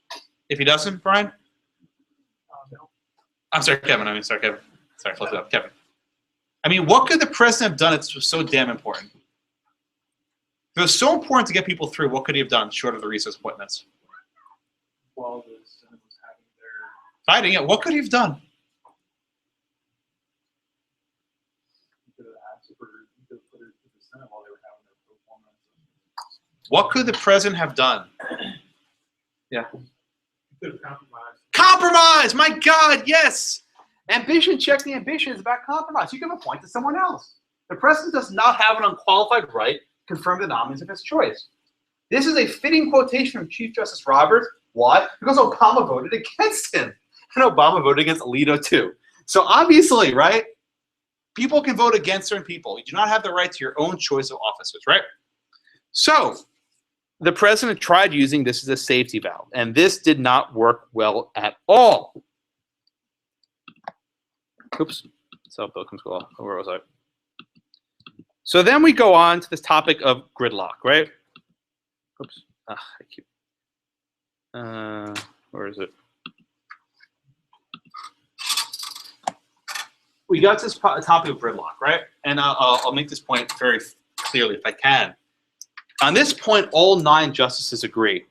if he doesn't, Brian? I'm sorry, Kevin. Sorry, Kevin. Sorry, flip it up. Kevin. I mean, what could the president have done that was so damn important? If it was so important to get people through, what could he have done short of the recess appointments? While the Senate was having their Fighting it, what could he have done? What could the president have done? Yeah. You could have compromised. Compromise! My God, yes! Ambition, check the ambition is about compromise. You can appoint to someone else. The president does not have an unqualified right to confirm the nominees of his choice. This is a fitting quotation from Chief Justice Roberts. Why? Because Obama voted against him. And Obama voted against Alito too. So obviously, right? People can vote against certain people. You do not have the right to your own choice of officers, right? So the president tried using this as a safety valve, and this did not work well at all. Oops. So Bill comes go. Where was I? So then we go on to this topic of gridlock, right? Oops. I keep. Where is it? We got to this topic of gridlock, right? And I'll make this point very clearly if I can. On this point, all 9 justices agree.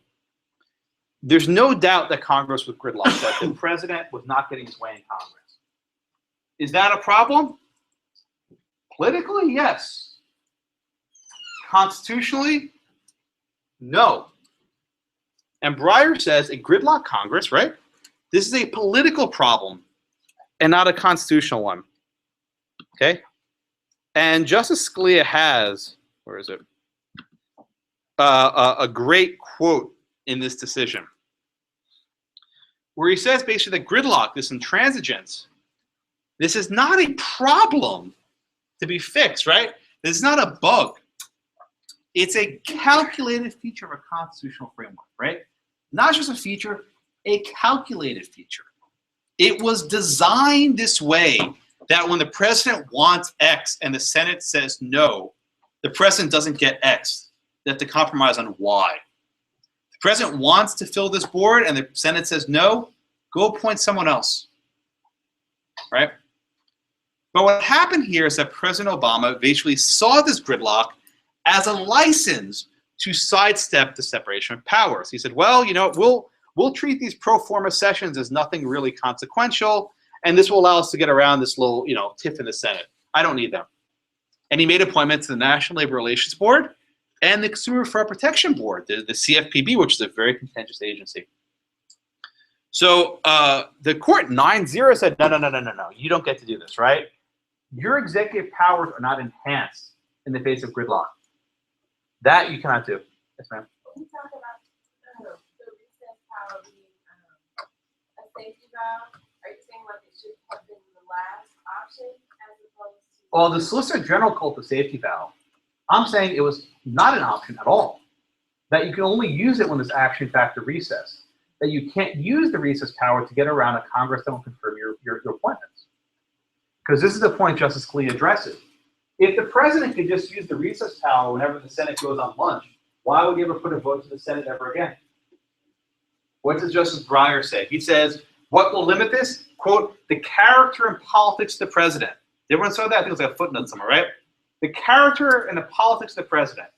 There's no doubt that Congress was gridlocked, that the president was not getting his way in Congress. Is that a problem? Politically, yes. Constitutionally, no. And Breyer says a gridlock Congress, right? This is a political problem and not a constitutional one. Okay? And Justice Scalia has, where is it? A great quote in this decision where he says basically that gridlock, this intransigence, this is not a problem to be fixed, right? This is not a bug. It's a calculated feature of a constitutional framework, right? Not just a feature, a calculated feature. It was designed this way that when the president wants X and the Senate says no, the president doesn't get X. They have to compromise on Y. The president wants to fill this board and the Senate says no, go appoint someone else, right? But what happened here is that President Obama basically saw this gridlock as a license to sidestep the separation of powers. He said, well, you know, we'll treat these pro forma sessions as nothing really consequential, and this will allow us to get around this little, you know, tiff in the Senate. I don't need them. And he made appointments to the National Labor Relations Board and the Consumer Fraud Protection Board, the CFPB, which is a very contentious agency. So the court 9-0 said, no, you don't get to do this, right? Your executive powers are not enhanced in the face of gridlock. That you cannot do. Yes, ma'am. Can you talk about the recess power being a safety valve? Are you saying like it should have been the last option as opposed to? Well, the Solicitor General called the safety valve. I'm saying it was not an option at all. That you can only use it when there's actually in fact a recess. That you can't use the recess power to get around a Congress that will confirm your appointments. Because this is the point Justice Scalia addresses. If the president could just use the recess power whenever the Senate goes on lunch, why would he ever put a vote to the Senate ever again? What does Justice Breyer say? He says, what will limit this? Quote, the character and politics of the president. Everyone saw that? I think it was like a footnote somewhere, right? The character and the politics of the president.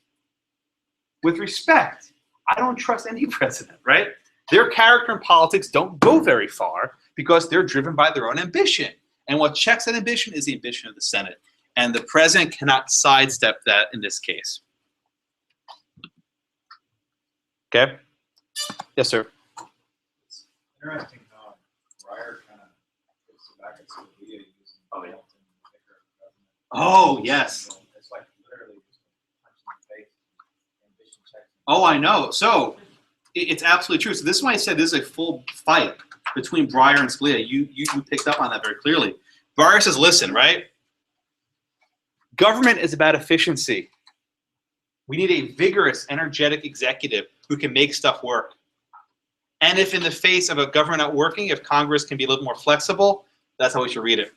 With respect, I don't trust any president, right? Their character and politics don't go very far because they're driven by their own ambition. And what checks that ambition is the ambition of the Senate. And the president cannot sidestep that in this case. Okay? Yes, sir. It's interesting how Breyer kind of puts it back at Scalia using Hamilton and Vicar of government. Oh, yes. It's like literally just a punch in the face. Ambition checks. Oh, I know. So it's absolutely true. So this is why I said this is a full fight between Breyer and Scalia. You picked up on that very clearly. Breyer says, listen, right? Government is about efficiency. We need a vigorous, energetic executive who can make stuff work. And if in the face of a government not working, if Congress can be a little more flexible, that's how we should read it.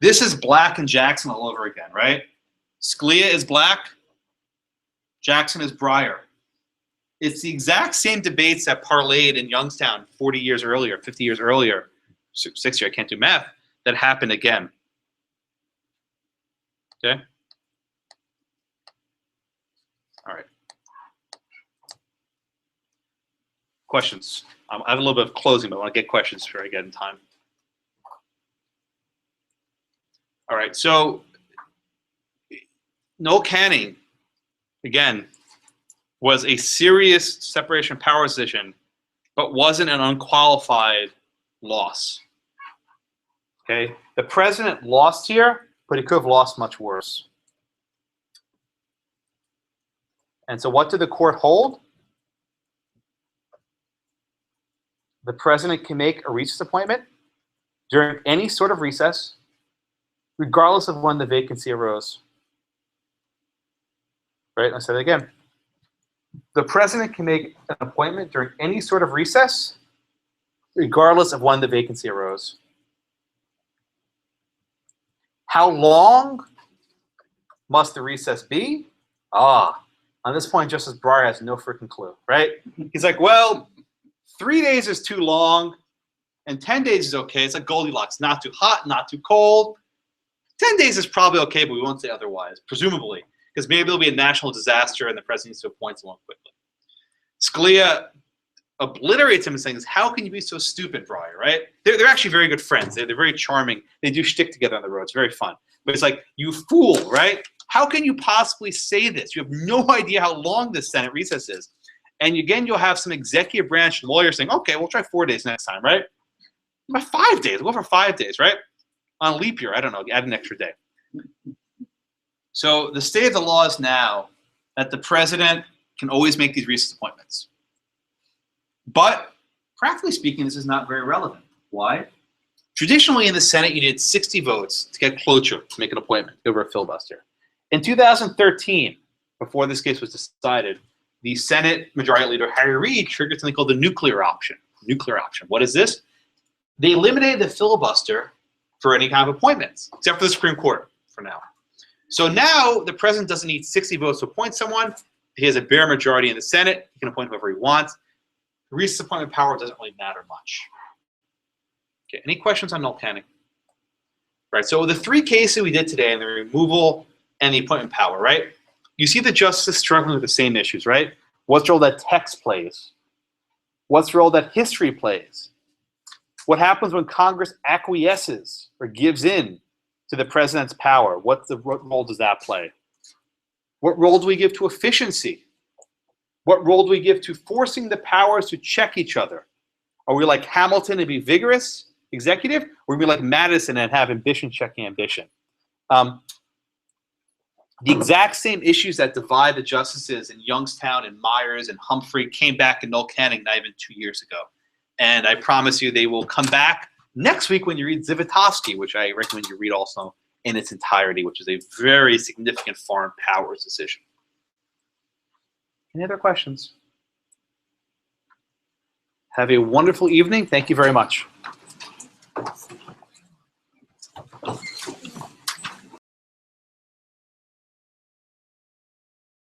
This is Black and Jackson all over again, right? Scalia is Black. Jackson is Breyer. It's the exact same debates that parlayed in Youngstown 40 years earlier, 50 years earlier, 60, I can't do math, that happened again. Okay? All right. Questions? I have a little bit of closing, but I want to get questions before I get in time. All right, so Noel Canning, again, was a serious separation of powers decision, but wasn't an unqualified loss. Okay, the president lost here, but he could have lost much worse. And so what did the court hold? The president can make a recess appointment during any sort of recess, regardless of when the vacancy arose. Right, I'll say that again. The president can make an appointment during any sort of recess, regardless of when the vacancy arose. How long must the recess be? On this point, Justice Breyer has no freaking clue, right? He's like, well, 3 days is too long, and 10 days is okay. It's like Goldilocks, not too hot, not too cold. 10 days is probably okay, but we won't say otherwise, presumably, because maybe it'll be a national disaster and the president needs to appoint someone quickly. Scalia obliterates him and saying, how can you be so stupid, Breyer, right? They're actually very good friends. They're very charming. They do shtick together on the road. It's very fun. But it's like, you fool, right? How can you possibly say this? You have no idea how long this Senate recess is. And again, you'll have some executive branch lawyers saying, okay, we'll try 4 days next time, right? About 5 days. We'll go for 5 days, right? On a leap year, I don't know, add an extra day. So the state of the law is now that the president can always make these recess appointments. But practically speaking, this is not very relevant. Why? Traditionally in the Senate, you needed 60 votes to get cloture to make an appointment over a filibuster. In 2013, before this case was decided, the Senate Majority Leader Harry Reid triggered something called the nuclear option. Nuclear option. What is this? They eliminated the filibuster for any kind of appointments, except for the Supreme Court for now. So now the president doesn't need 60 votes to appoint someone. He has a bare majority in the Senate. He can appoint whoever he wants. The recess appointment power doesn't really matter much. Okay, any questions on Noel Canning? Right, so the three cases we did today, the removal and the appointment power, right? You see the justice struggling with the same issues, right? What's the role that text plays? What's the role that history plays? What happens when Congress acquiesces or gives in to the president's power? What role does that play? What role do we give to efficiency? What role do we give to forcing the powers to check each other? Are we like Hamilton and be vigorous, executive, or are we like Madison and have ambition checking ambition? The exact same issues that divide the justices in Youngstown and Myers and Humphrey came back in Noel Canning not even 2 years ago. And I promise you they will come back next week when you read Zivotofsky, which I recommend you read also in its entirety, which is a very significant foreign powers decision. Any other questions? Have a wonderful evening. Thank you very much.